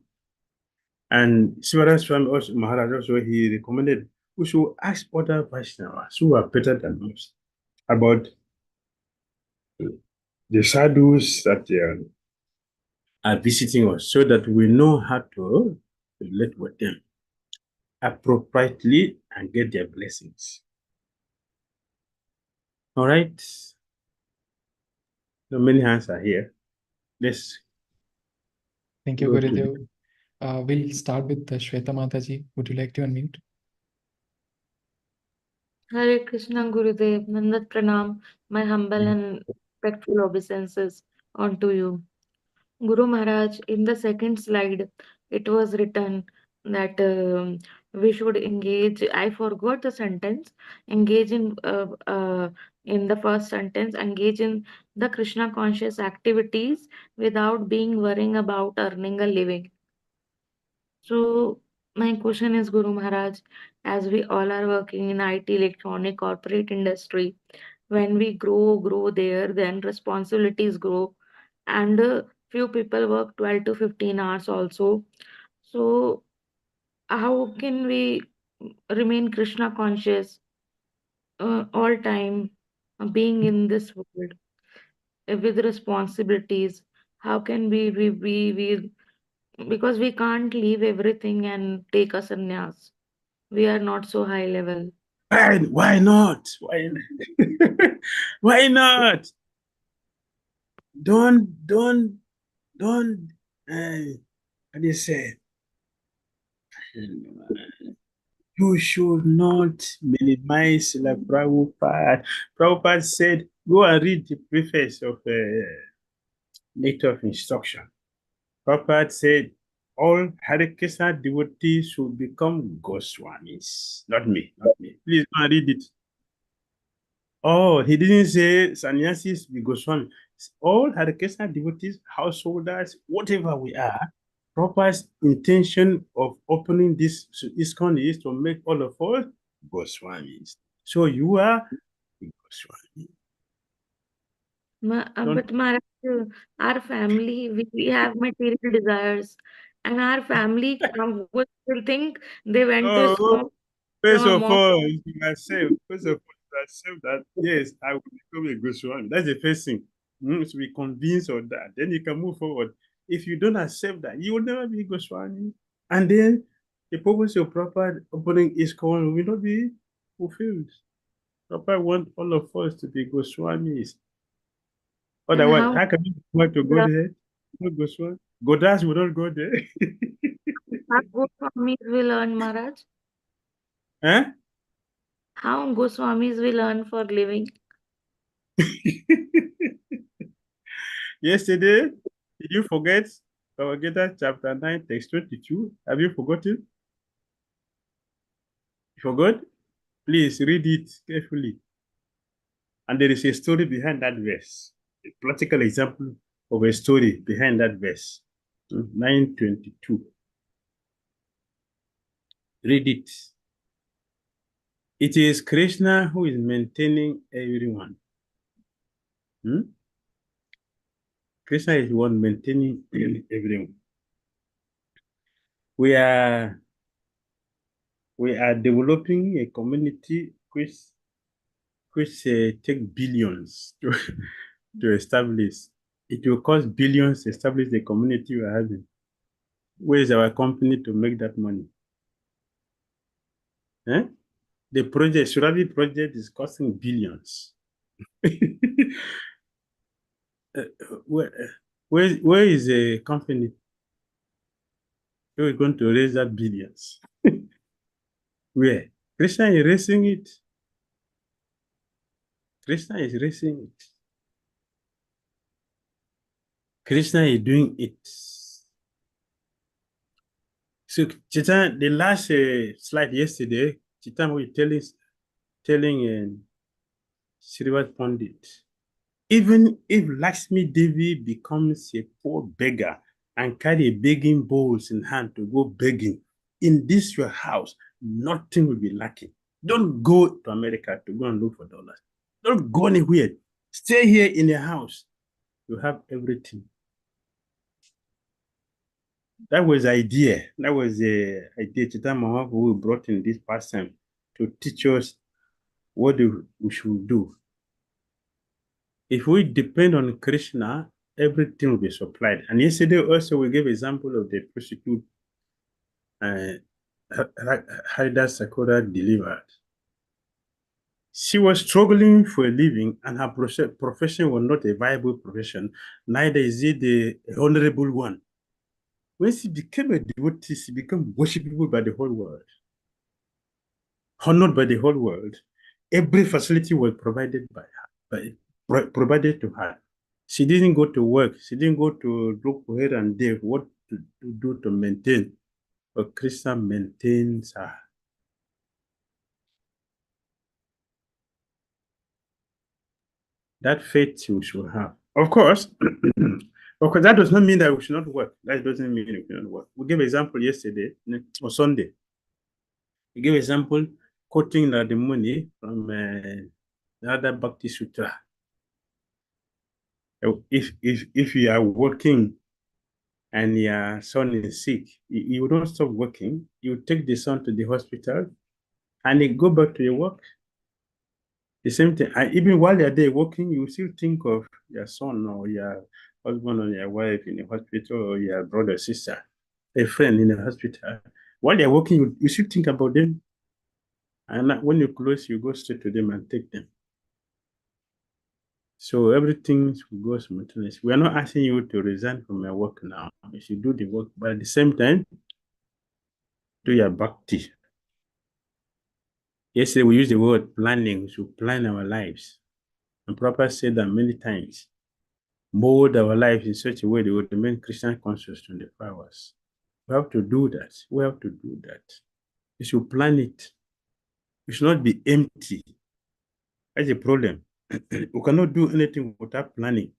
And Sivara Swami also, Maharaj also, he recommended we should ask other Vaishnavas who are better than us about the sadhus that are visiting us so that we know how to relate with them appropriately and get their blessings. All right. So many hands are here. Let's Thank you, go to Gurudev. We'll start with Shweta Mataji. Would you like to unmute? Hare Krishna Gurudev, Nandat Pranam, my humble and respectful obeisances unto you. Guru Maharaj, in the second slide, it was written that we should engage. I forgot the sentence. Engage in the first sentence. Engage in the Krishna conscious activities without being worrying about earning a living. So my question is, Guru Maharaj, as we all are working in IT, electronic, corporate industry, when we grow there, then responsibilities grow, and few people work 12 to 15 hours also. So how can we remain Krishna conscious all time, being in this world with responsibilities? How can we because we can't leave everything and take a sannyas. We are not so high level. why not? Why not? Don't how do you say? You should not minimize like Prabhupada. Prabhupada said, go and read the preface of Letter of Instruction. Prabhupada said, all Hare Krishna devotees should become Goswamis. Not me. Please go and read it. Oh, he didn't say sannyasis be Goswami. All Hare Krishna devotees, householders, whatever we are, Prabhupada's intention of opening this ISKCON is to make all of us Goswamis. So you are a Goswami. But Maharaj, our family, we have material desires, and our family would still think they went to Oh, school from first a of monk. all, you accept. First of all, you accept that yes, I will become a Goswami. That's the first thing. So be convinced of that. Then you can move forward. If you don't accept that, you will never be Goswami. And then the purpose of proper opening ISKCON will not be fulfilled. Proper want all of us to be Goswamis. And Otherwise, how how can we want to go there? No Goswami. Godas will not go there. how Goswamis will earn, Maharaj? Huh? How Goswamis will earn for living? Yesterday, did you forget Bhagavad Gita chapter 9, text 22? Have you forgotten? You forgot? Please read it carefully. And there is a story behind that verse, a practical example of a story behind that verse. 9:22. Read it. It is Krishna who is maintaining everyone. Krishna is the one maintaining everyone. We are developing a community which take billions to establish. It will cost billions to establish the community we are having. Where is our company to make that money? The project, Surabi project, is costing billions. Where is the company who is going to raise that billions? Where? Krishna is raising it. Krishna is raising it. Krishna is doing it. So, Chitan, the last slide yesterday, Chitan was telling Srivat Pandit, even if Lakshmi Devi becomes a poor beggar and carry begging bowls in hand to go begging, in this your house, nothing will be lacking. Don't go to America to go and look for dollars. Don't go anywhere. Stay here in your house. You have everything. That was the idea. That was the idea Chaitanya Mahaprabhu brought in this pastime to teach us what we should do. If we depend on Krishna, everything will be supplied. And yesterday also we gave example of the prostitute Haridas Sakura delivered. She was struggling for a living and her profession was not a viable profession, neither is it the honorable one. When she became a devotee, she became worshipable by the whole world, honored by the whole world. Every facility was provided by her, provided to her. She didn't go to work. She didn't go to look for her and there what to do to maintain. But Krishna maintains her. That faith we should have. Of course, that does not mean that we should not work. That doesn't mean we should not work. We gave example yesterday or Sunday. We gave example quoting the money from the other Bhakti Sutra. If you are working and your son is sick, you don't stop working. You take the son to the hospital and you go back to your work. The same thing. And even while you're there working, you still think of your son or your husband or your wife in the hospital or your brother or sister, a friend in the hospital. While you're working, you still think about them. And when you close, you go straight to them and take them. So everything goes smoothly. We are not asking you to resign from your work now. You should do the work, but at the same time, do your bhakti. Yesterday, we used the word planning. We should plan our lives. And Prabhupada said that many times. Mold our lives in such a way that we will remain Christian conscious 24 hours. We have to do that. We have to do that. You should plan it. You should not be empty. That's a problem. We cannot do anything without planning.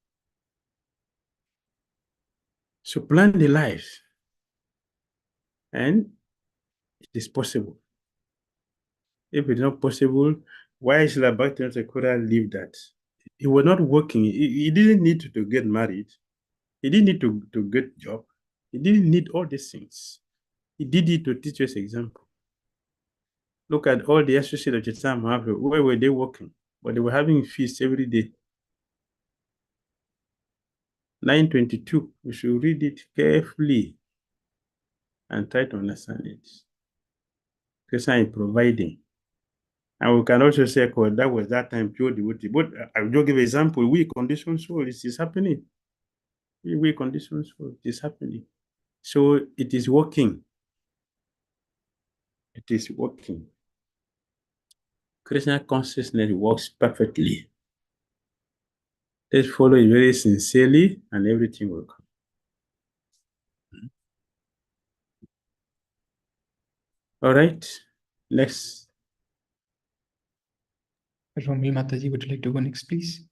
So plan the life. And it is possible. If it's not possible, why should Bhakti Sakura leave that? He was not working. He didn't need to get married. He didn't need to get a job. He didn't need all these things. He did it to teach us example. Look at all the associates of Chaitanya Mahaprabhu. Where were they working? But they were having feasts every day. 922. We should read it carefully and try to understand it. Krishna is providing. And we can also say, oh, that was that time pure devotee. But I will just give an example. We conditioned soul, it is happening. We conditioned soul, it is happening. So it is working. It is working. Krishna consciousness works perfectly. Let's follow it very sincerely and everything will come. All right, next. Romil Mataji, would you like to go next, please?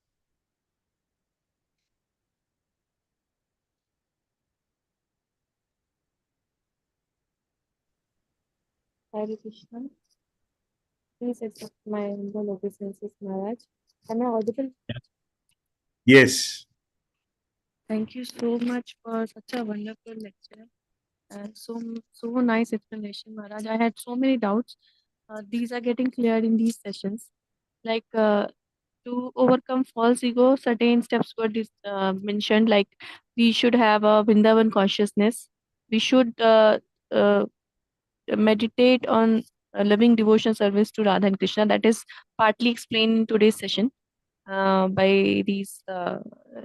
Hare Krishna. Please accept my humble obeisances, Maharaj. Am I audible? Yes. Thank you so much for such a wonderful lecture and so nice explanation, Maharaj. I had so many doubts. These are getting cleared in these sessions. Like to overcome false ego, certain steps were mentioned. Like we should have a Vrindavan consciousness. We should meditate on loving devotion service to Radha and Krishna. That is partly explained in today's session by these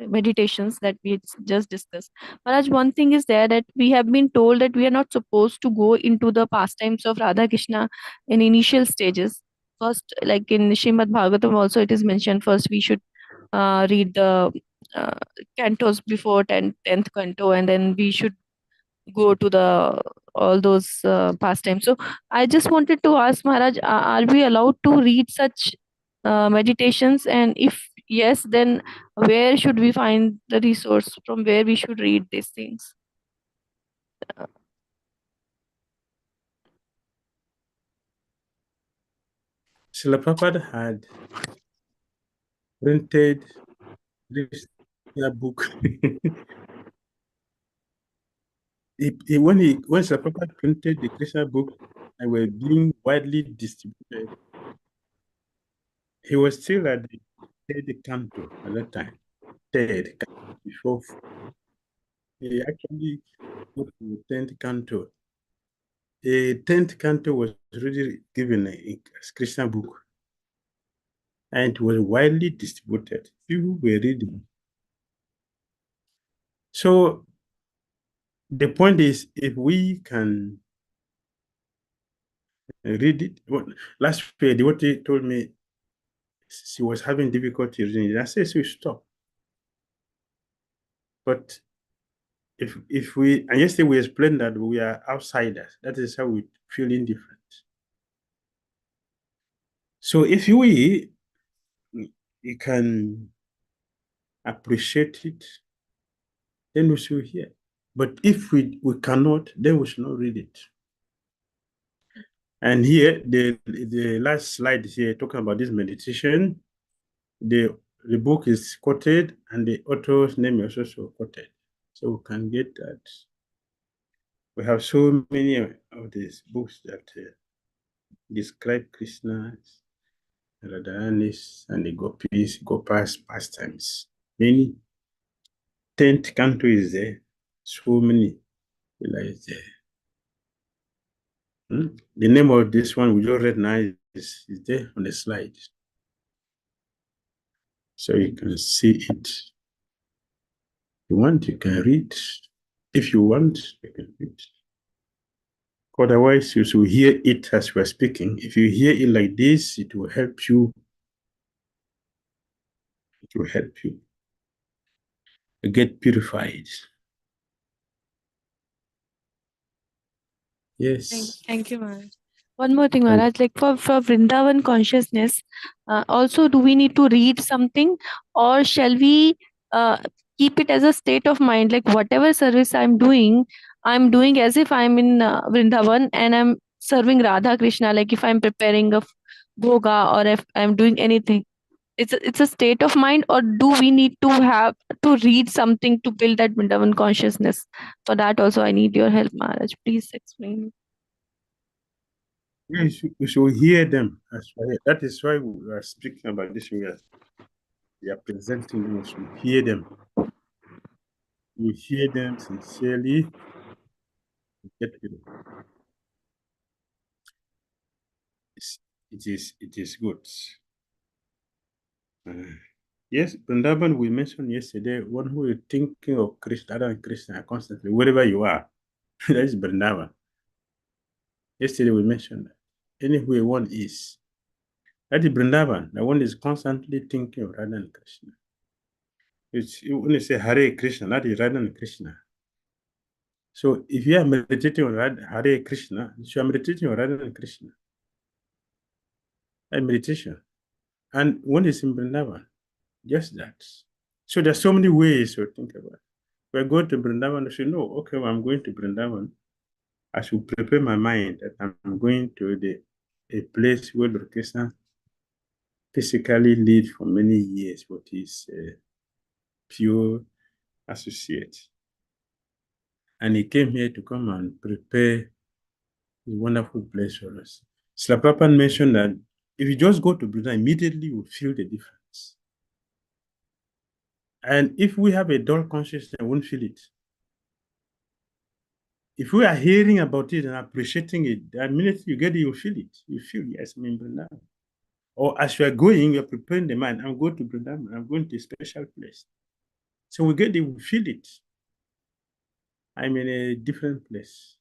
meditations that we just discussed. Maharaj, one thing is there that we have been told that we are not supposed to go into the pastimes of Radha Krishna in initial stages. first, like in Srimad Bhagavatam also it is mentioned, first we should read the uh, cantos before 10th canto, and then we should go to the all those pastimes. So I just wanted to ask Maharaj, are we allowed to read such meditations? And if yes, then where should we find the resource from where we should read these things? Srila Prabhupada had printed this book. when Srila Prabhupada printed the Krishna book and were being widely distributed, he was still at the third canto at that time. Third canto before he actually got to the 10th canto. The 10th canto was already given a Krishna book, and it was widely distributed. People were reading. So the point is, if we can read it. Last year, Devotee told me she was having difficulty reading it. I said, so stop. But if we, and yesterday we explained that we are outsiders. That is how we feel indifferent. So if you can appreciate it, then we should hear. But if we cannot, then we should not read it. And here, the last slide here talking about this meditation, the book is quoted and the author's name is also quoted. So we can get that. We have so many of these books that describe Krishna's, Radharani's, and the Gopas pastimes. Many. 10th canto is there. So many is there. The name of this one we just read now is there on the slide. So you can see it. If you want, you can read. If you want, you can read. Otherwise, you should hear it as we're speaking. If you hear it like this, it will help you. It will help you get purified. Yes. Thank you, Maharaj. One more thing, Maharaj, like for Vrindavan consciousness, also do we need to read something, or shall we keep it as a state of mind? Like whatever service I'm doing as if I'm in Vrindavan and I'm serving Radha Krishna. Like if I'm preparing a bhoga or if I'm doing anything, it's a state of mind, or do we need to have to read something to build that Vrindavan consciousness? For that also, I need your help, Maharaj. Please explain. You should hear them as well. That is why we are speaking about this. We are presenting them. You should hear them. You hear them sincerely. Get it. It is good. Yes, Vrindavan we mentioned yesterday, one who is thinking of Krishna and Krishna constantly, wherever you are. That is Vrindavan. Yesterday we mentioned that. Anywhere one is. That is Vrindavan. The one is constantly thinking of Radha and Krishna. When you say Hare Krishna, that is Radha and Krishna. So if you are meditating on Hare Krishna, you are meditating on Radha and Krishna. And meditation. And one is in Vrindavan. Just that. So there's so many ways to think about it. We're going to Vrindavan, I should know, okay, well, I'm going to Vrindavan. I should prepare my mind that I'm going to a place where Lord Krishna physically lived for many years, but he's a pure associate. And he came here to come and prepare a wonderful place for us. Srila Prabhupada mentioned that if you just go to Vrindavan, immediately you will feel the difference. And if we have a dull consciousness, we won't feel it. If we are hearing about it and appreciating it, the minute you get it, you feel it. You feel, yes, I'm in Vrindavan. Or as you are going, you're preparing the mind. I'm going to Vrindavan. I'm going to a special place. So we get it, we feel it. I'm in a different place.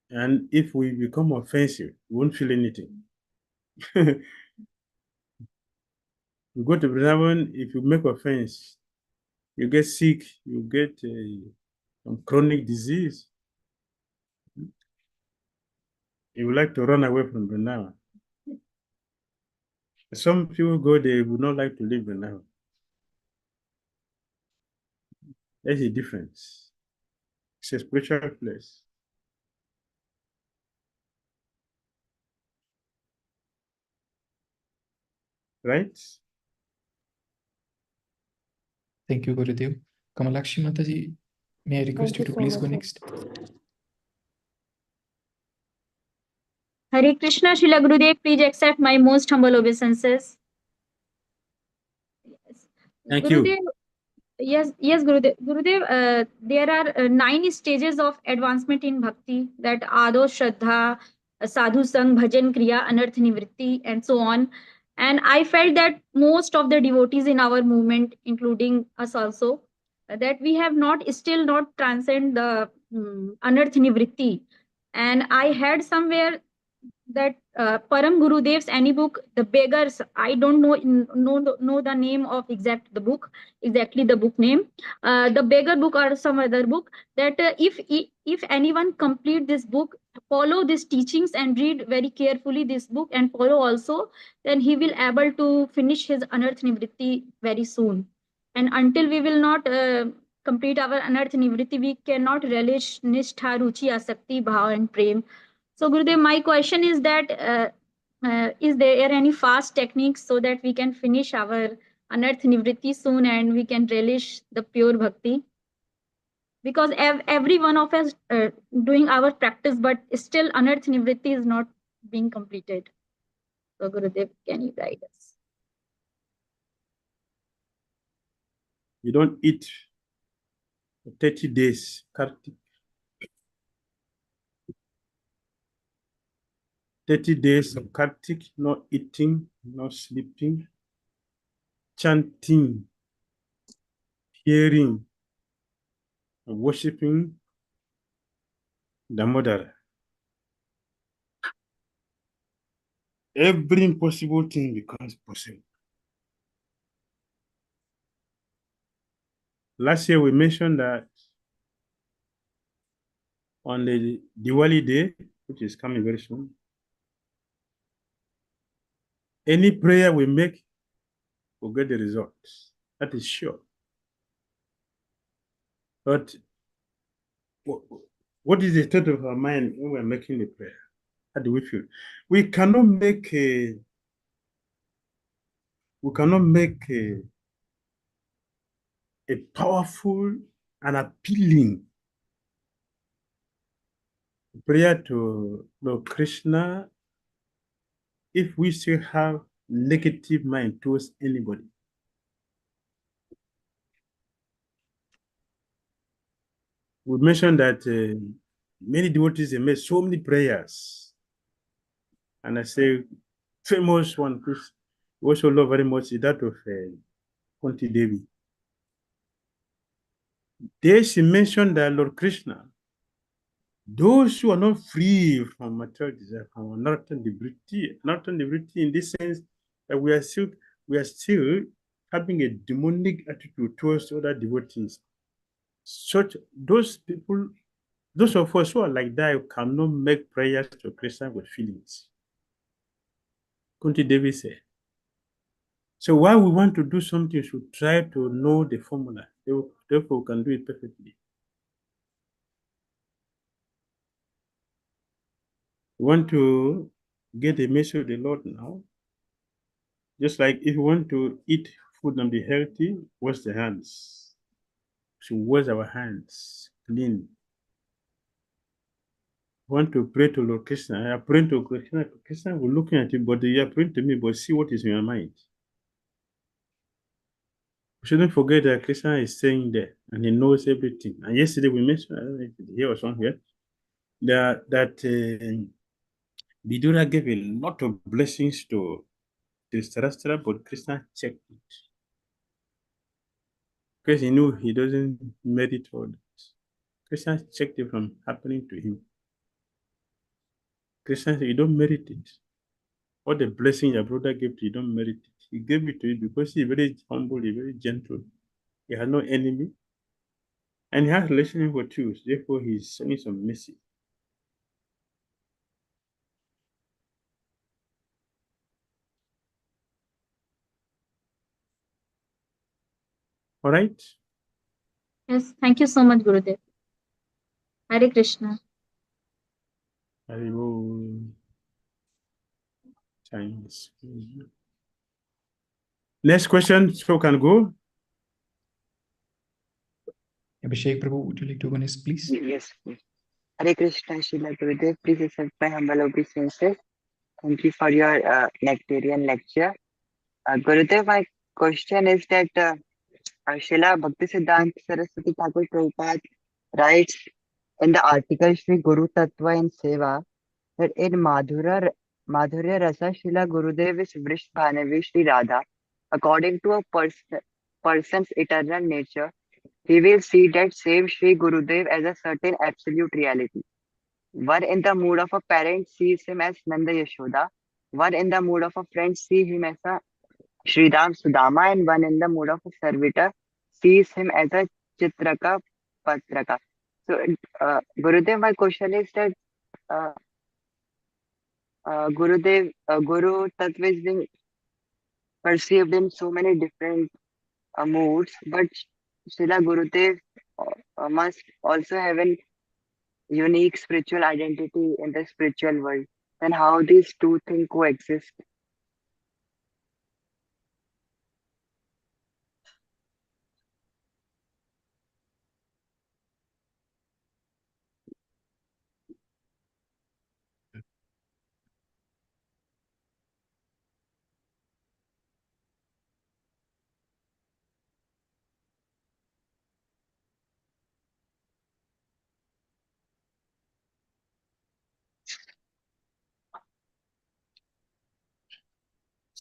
And if we become offensive, we won't feel anything. You go to Vrindavan, if you make offense, you get sick, you get some chronic disease. You would like to run away from Vrindavan. Some people go there would not like to live Vrindavan. There's a difference. It's a spiritual place. Right? Thank you, Gurudev. Kamalakshi Mataji, may I request you to please go next? Hare Krishna, Srila Gurudev, please accept my most humble obeisances. Thank you. Gurudev, yes, Gurudev. Gurudev, there are 9 stages of advancement in bhakti, that Ado, Shraddha, Sadhu Sang, Bhajan, Kriya, Anarth Nivritti, and so on. And I felt that most of the devotees in our movement, including us also, that we have still not transcend the Anarth Nivritti. And I had somewhere that Param Gurudev's any book, The Beggars. I don't know the name of exactly the book name. The Beggar book or some other book. That if anyone complete this book, follow these teachings and read very carefully this book and follow also, then he will able to finish his Anarth Nivritti very soon. And until we will not complete our Anarth Nivritti, we cannot relish Nishtha, Ruchi, Asakti, Bhav and Prem. So, Gurudev, my question is that is there any fast techniques so that we can finish our Anarth Nivritti soon and we can relish the pure bhakti? Because every one of us doing our practice, but still Anarth Nivritti is not being completed. So, Gurudev, can you guide us? You don't eat for 30 days, Kartika. 30 days of Kartik, not eating, not sleeping, chanting, hearing, worshipping Damodara. Every impossible thing becomes possible. Last year we mentioned that on the Diwali day, which is coming very soon, any prayer we make will get the results. That is sure. But what is the state of our mind when we're making the prayer? How do we feel? We cannot make a powerful and appealing prayer to Lord Krishna if we still have negative mind towards anybody. We mentioned that many devotees have made so many prayers. And I say, famous one, which we also love very much, is that of Kunti Devi. There she mentioned that Lord Krishna, those who are not free from material desire, from Naratan Nivriti in this sense that we are still having a demonic attitude towards other devotees. Such those people, those of us who are like that cannot make prayers to Krishna with feelings. Kunti Devi said. So while we want to do something, we should try to know the formula. Therefore, we can do it perfectly. We want to get the message of the Lord now. Just like if you want to eat food and be healthy, wash the hands. So wash our hands clean. Want to pray to Lord Krishna. I am praying to Krishna. Krishna will looking at you, but you are praying to me, but see what is in your mind. We shouldn't forget that Krishna is staying there and he knows everything. And yesterday we mentioned, I don't know if here or somewhere, that Dhira gave a lot of blessings to Dhritarashtra, but Krishna checked it. Because he knew he doesn't merit all that. Krishna checked it from happening to him. Krishna said, you don't merit it. All the blessing your brother gave to you, don't merit it. He gave it to you because he's very humble, he's very gentle. He has no enemy. And he has relationship with you. Therefore, he's showing some mercy. All right? Yes, thank you so much, Gurudev. Hare Krishna. Thanks. Next question, so can go. Abhishek Prabhu, would you like to go next, please? Yes, please. Hare Krishna, Srila Gurudev. Please accept my humble obeisances. Thank you for your nectarian lecture. Gurudev, my question is that Srila Bhakti Siddhanta Saraswati Thakur Prabhupada writes in the article Shri Guru Tattva and Seva that in Madhurya Rasa Srila Gurudev is Vrish Bhanavi Shri Radha. According to a person's eternal nature, he will see that same Shri Gurudev as a certain absolute reality. One in the mood of a parent sees him as Nanda Yashoda. One in the mood of a friend sees him as a Sridham Sudama, and one in the mood of a servitor sees him as a Chitraka Patraka. So, Gurudev, my question is that uh, Guru Tattva is being perceived in so many different moods, but Srila Gurudev must also have an unique spiritual identity in the spiritual world. Then how these two things coexist?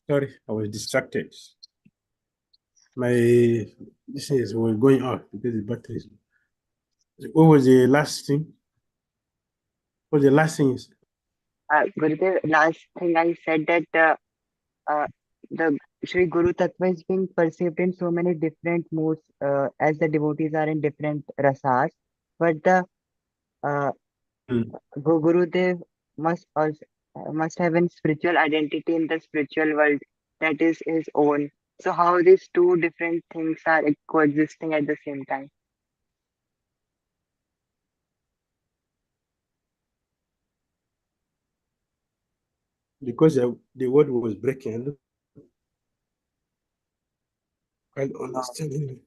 Sorry, I was distracted. This is going off because the battery is. What was the last thing? What was the last thing? Gurudev, last thing I said that the Sri Guru Tattva is being perceived in so many different moods as the devotees are in different rasas, but the uh, Gurudev must also must have a spiritual identity in the spiritual world that is his own. So how these two different things are coexisting at the same time? Because the word was breaking. I don't understand.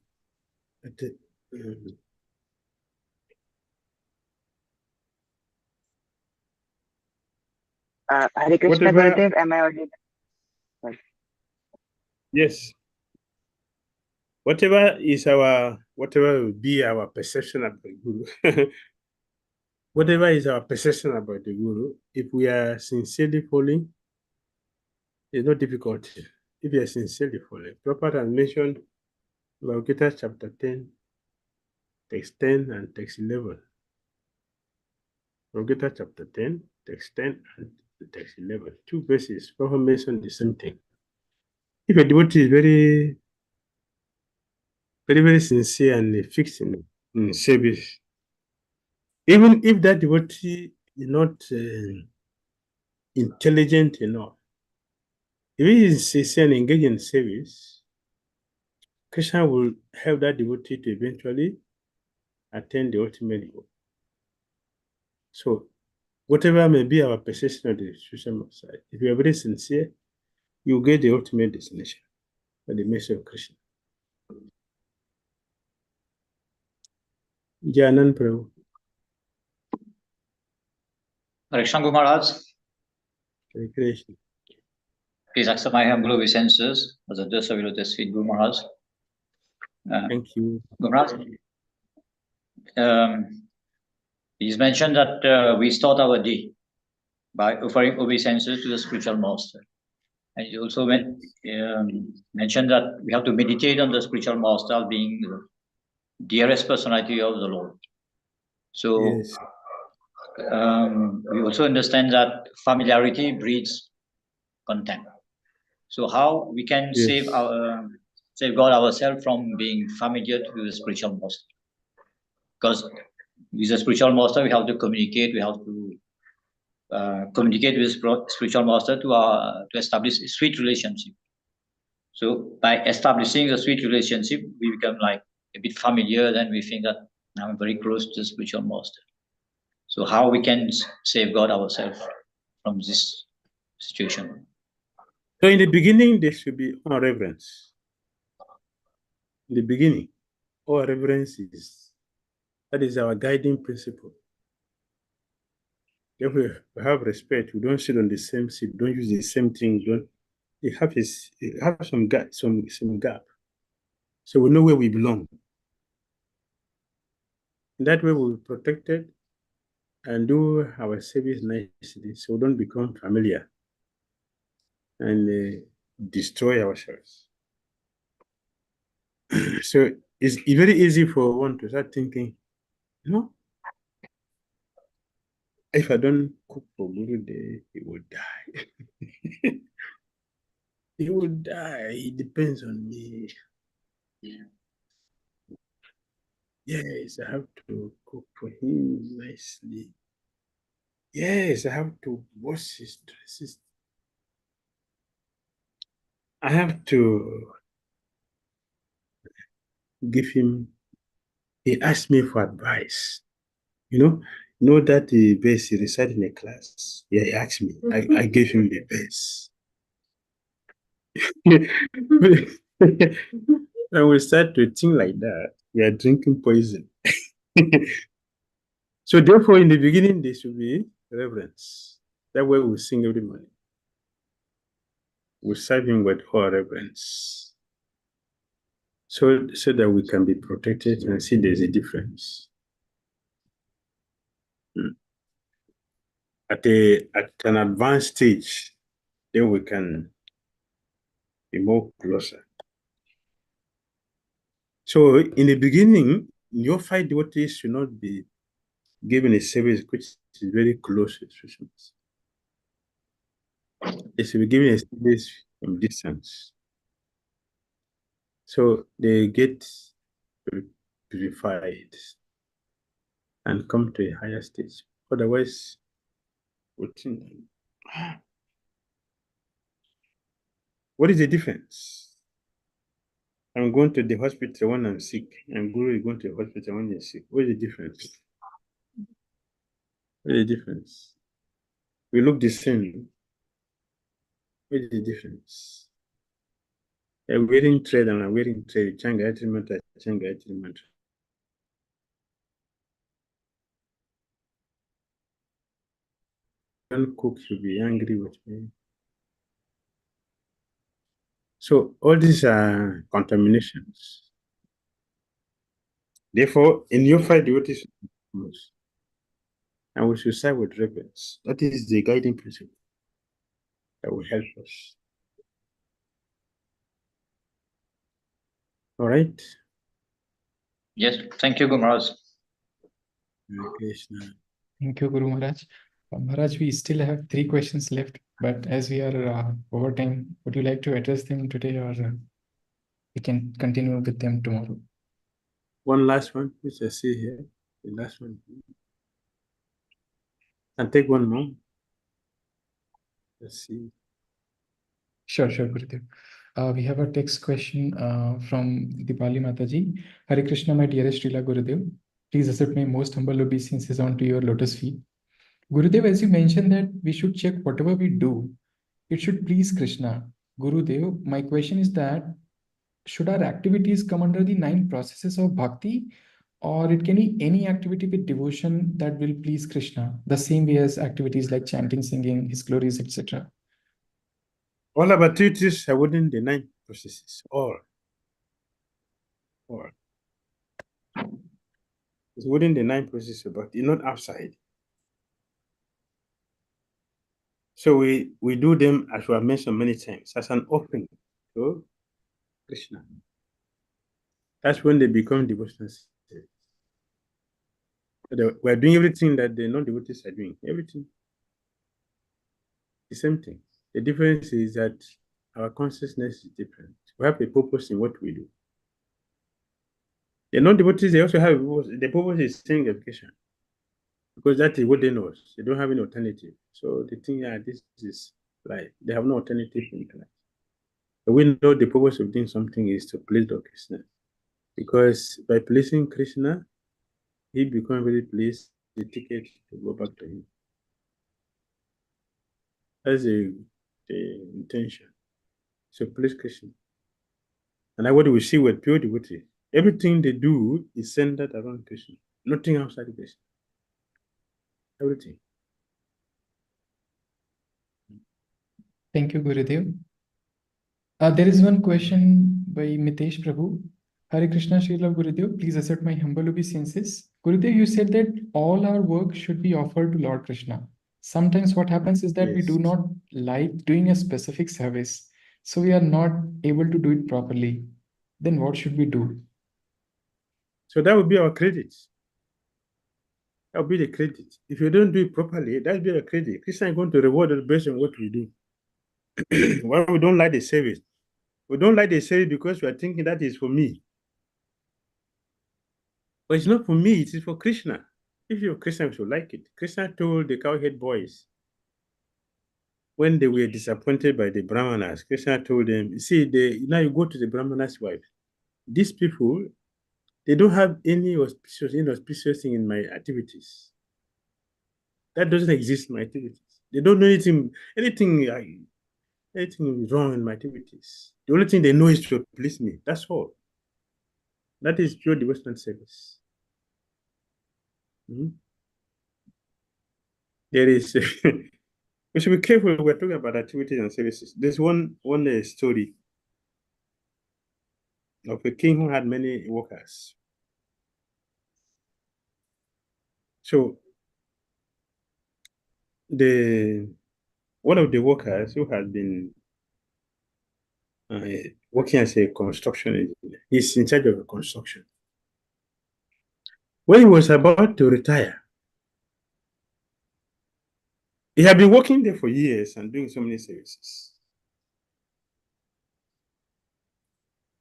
Hare Krishna, Whatever. Gurudev, am I audible? Sorry. Yes. Whatever will be our perception of the Guru. Whatever is our perception about the Guru, if we are sincerely following, there's no difficulty. If you are sincerely following, Prabhupada mentioned Bhagavad Gita chapter 10, text 10 and text 11. Bhagavad Gita chapter 10, text 10 and text 11. Two verses, Prabhupada mentioned the same thing. If a devotee is very, very, very sincere and fixed in service, even if that devotee is not intelligent enough, if he is sincere and engaged in service, Krishna will help that devotee to eventually attain the ultimate goal. So, whatever may be our perception of the spiritual side, if you are very sincere, you get the ultimate destination by the mercy of Krishna. Janan Prabhu. Krishna Guru Maharaj, Hare Krishna. please accept my humble obeisances as a Devotee Guru Maharaj. Thank you. Guru Maharaj, he's mentioned that we start our day by offering obeisances to the spiritual master. And he also mentioned that we have to meditate on the spiritual master as being the dearest personality of the Lord. So, Yes. we also understand that familiarity breeds contempt. So how we can safeguard ourselves from being familiar to the spiritual master? Because with the spiritual master, we have to communicate. We have to communicate with spiritual master to establish a sweet relationship. So by establishing a sweet relationship, we become like a bit familiar. Then we think that I'm very close to the spiritual master. So how we can safeguard ourselves from this situation? So in the beginning, there should be all reverence. In the beginning, all reverence that is our guiding principle. If we have respect, we don't sit on the same seat, don't use the same thing, you have some gap, some gap. So we know where we belong. In that way, we'll be protected and do our service nicely, so we don't become familiar and destroy ourselves. So it's very easy for one to start thinking, if I don't cook for Guru Day, he will die. He will die. It depends on me. Yes, I have to cook for him nicely. Yes, I have to wash his dresses. I have to give him. He asked me for advice. You know that the verse he recited in a class. Yeah, he asked me. I gave him the verse. And we start to think like that. We are drinking poison. So therefore, in the beginning, there should be reverence. That way we sing every morning. We serve him with all reverence. So that we can be protected and see there's a difference. At an advanced stage, then we can be more closer. So in the beginning, your 5 devotees should not be given a service which is very close to instructions. They should be given a service from distance. So they get purified and come to a higher stage. Otherwise, what is the difference? I'm going to the hospital when I'm sick, and Guru is going to the hospital when you're sick. What is the difference? What is the difference? We look the same. What is the difference? I'm wearing thread and I'm wearing thread. Changayatri mantra, Changayatri mantra. Don't cook, you'll be angry with me. So all these are contaminations. Therefore, in your 5 devotees, and we should serve with reverence. That is the guiding principle that will help us. All right? Yes, thank you, Guru Maharaj. Thank you, Guru Maharaj. Maharaj, we still have 3 questions left, but as we are over time, would you like to address them today, or we can continue with them tomorrow? One last one, which I see here. The last one. And take one more. Let's see. Sure, Gurudev. We have a text question from Dipali Mataji. Hare Krishna, my dearest Srila Gurudev. Please accept my most humble obeisances onto your lotus feet. Gurudev, as you mentioned that we should check whatever we do, it should please Krishna. Gurudev, my question is that should our activities come under the 9 processes of bhakti, or it can be any activity with devotion that will please Krishna, the same way as activities like chanting, singing, his glories, etc.? All our activities are within the 9 processes. All. It's within the 9 processes of bhakti, not outside. So we do them, as we have mentioned many times, as an offering to Krishna. That's when they become devotional. We're doing everything that the non-devotees are doing. Everything. The same thing. The difference is that our consciousness is different. We have a purpose in what we do. The non-devotees, they also have a purpose. The purpose is staying education. Because that is what they know. They don't have any alternative. So they think, yeah, this is life. They have no alternative in life. But we know the purpose of doing something is to please Lord Krishna. Because by pleasing Krishna, he becomes very pleased, the ticket to go back to him. That's the intention. So please Krishna. And what we see with pure devotee, everything they do is centered around Krishna. Nothing outside Krishna. Everything. Thank you, Gurudev. There is one question by Mitesh Prabhu. Hare Krishna, Srila Gurudev, please accept my humble obeisances. Gurudev, you said that all our work should be offered to Lord Krishna. Sometimes what happens is that we do not like doing a specific service, so we are not able to do it properly. Then what should we do? So that would be our credit. That would be the credit. If you don't do it properly, that would be our credit. Krishna is going to reward us based on what we do. Why we don't like the service? We don't like the service because we are thinking that is for me. But it's not for me, it is for Krishna. If you're Krishna, you should like it. Krishna told the cowhead boys, when they were disappointed by the Brahmanas, Krishna told them, you see, now you go to the Brahmana's wife. These people, they don't have any auspicious thing in my activities. That doesn't exist in my activities. They don't know anything wrong in my activities. The only thing they know is to please me. That's all. That is pure devotional service. There is, we should be careful when we're talking about activities and services. There's one story of a king who had many workers. So one of the workers who had been working as a construction engineer, he's in charge of a construction. When he was about to retire, he had been working there for years and doing so many services.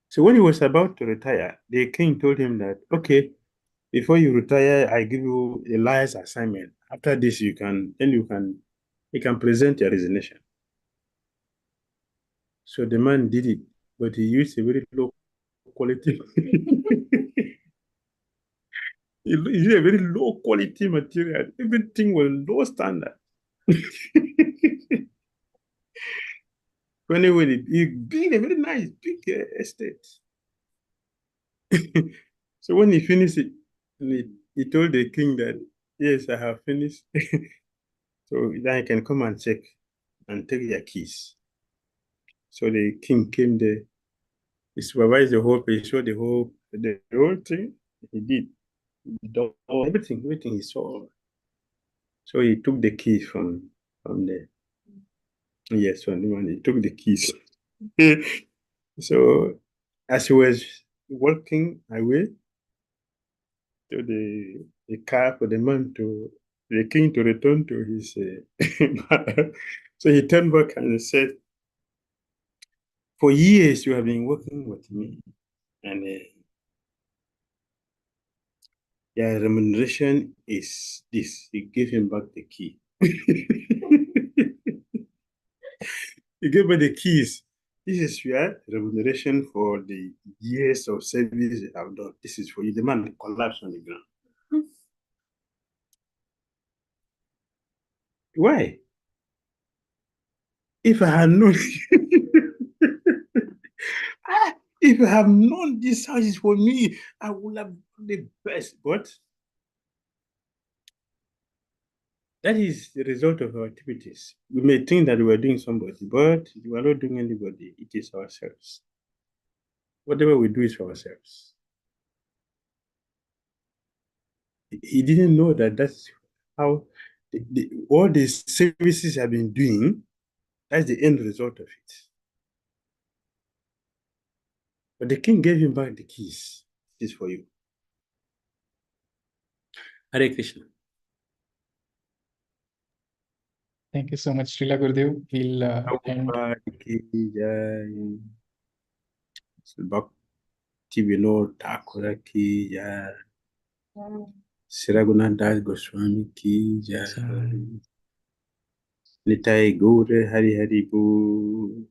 So when he was about to retire, the king told him that, okay, before you retire, I give you a last assignment. After this, you can present your resignation. So the man did it, but he used a very low quality. He used a very low quality material. Everything was low standard. Anyway, he built a very nice big estate. So when he finished it, he told the king that, yes, I have finished. So then I can come and check and take your keys. So the king came there. He supervised the whole place, showed the whole thing. He did. Everything he saw. So he took the keys from there. Yes, from the one, he took the keys. So as he was walking away to the car for the king to return to his so he turned back and said, for years you have been working with me, and your remuneration is this. He gave him back the key. He gave me the keys. This is your remuneration for the years of service you have done. This is for you. The man collapsed on the ground. Why? If I had known, if I have known this house is for me, I would have done the best. But that is the result of our activities. We may think that we are doing somebody, but we are not doing anybody. It is ourselves. Whatever we do is for ourselves. He didn't know that that's how all the services have been doing. That's the end result of it. But the king gave him back the keys. This is for you. Hare Krishna. Thank you so much, Srila Gurudev. We'll end. Prabhupada ki jai. Bhakti Vinod Thakur ki jai. Sri Raghunath Das Goswami ki jai. Nitai Gaura Hari Hari Bol.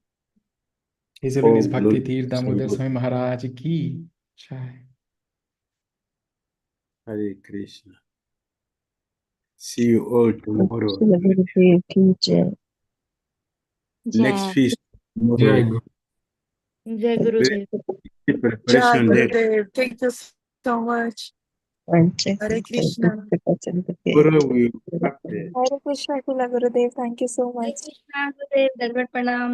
His Holiness Oh, Bhakti Lord, Tir Damodara Swami Maharaj ki jai. Hare Krishna. See you all tomorrow. Next feast tomorrow. Jai Gurudev. Preparation day. Thank you so much. Hare Krishna. Tomorrow we will have the Hare Krishna, Kula Gurudev. Thank you so much. Krishna Gurudev, Dalbat Pranam.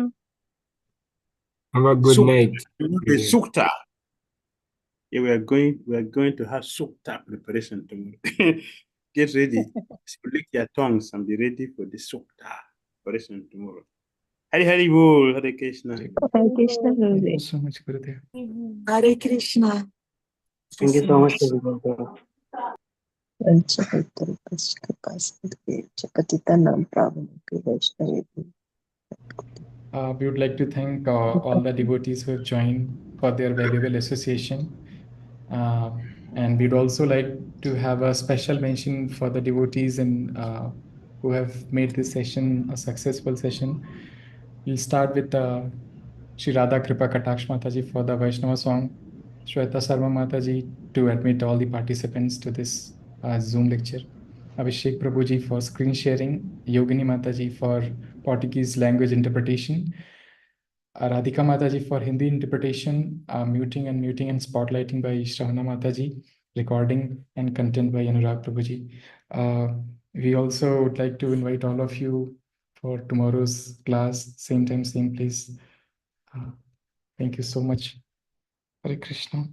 Have a good night. The sukta. Yeah, we are going to have sukta preparation tomorrow. Get ready. Lick your tongues and be ready for the sukta preparation tomorrow. Hari Hari Bol, Hare Krishna. Hare Krishna, Thank you Gurudev. so much, Gurudev. Hare Krishna. Thank you so much, everyone. We would like to thank all the devotees who have joined for their valuable association. And we'd also like to have a special mention for the devotees who have made this session a successful session. We'll start with Shri Radha Kripa Kataksh Mataji for the Vaishnava Song, Shweta Sarma Mataji to admit all the participants to this Zoom lecture, Abhishek Prabhuji for screen sharing, Yogini Mataji for Portuguese language interpretation, Radhika Mataji for Hindi interpretation, muting and spotlighting by Shravana Mataji, recording and content by Anurag Prabhuji. We also would like to invite all of you for tomorrow's class, same time, same place. Thank you so much. Hare Krishna.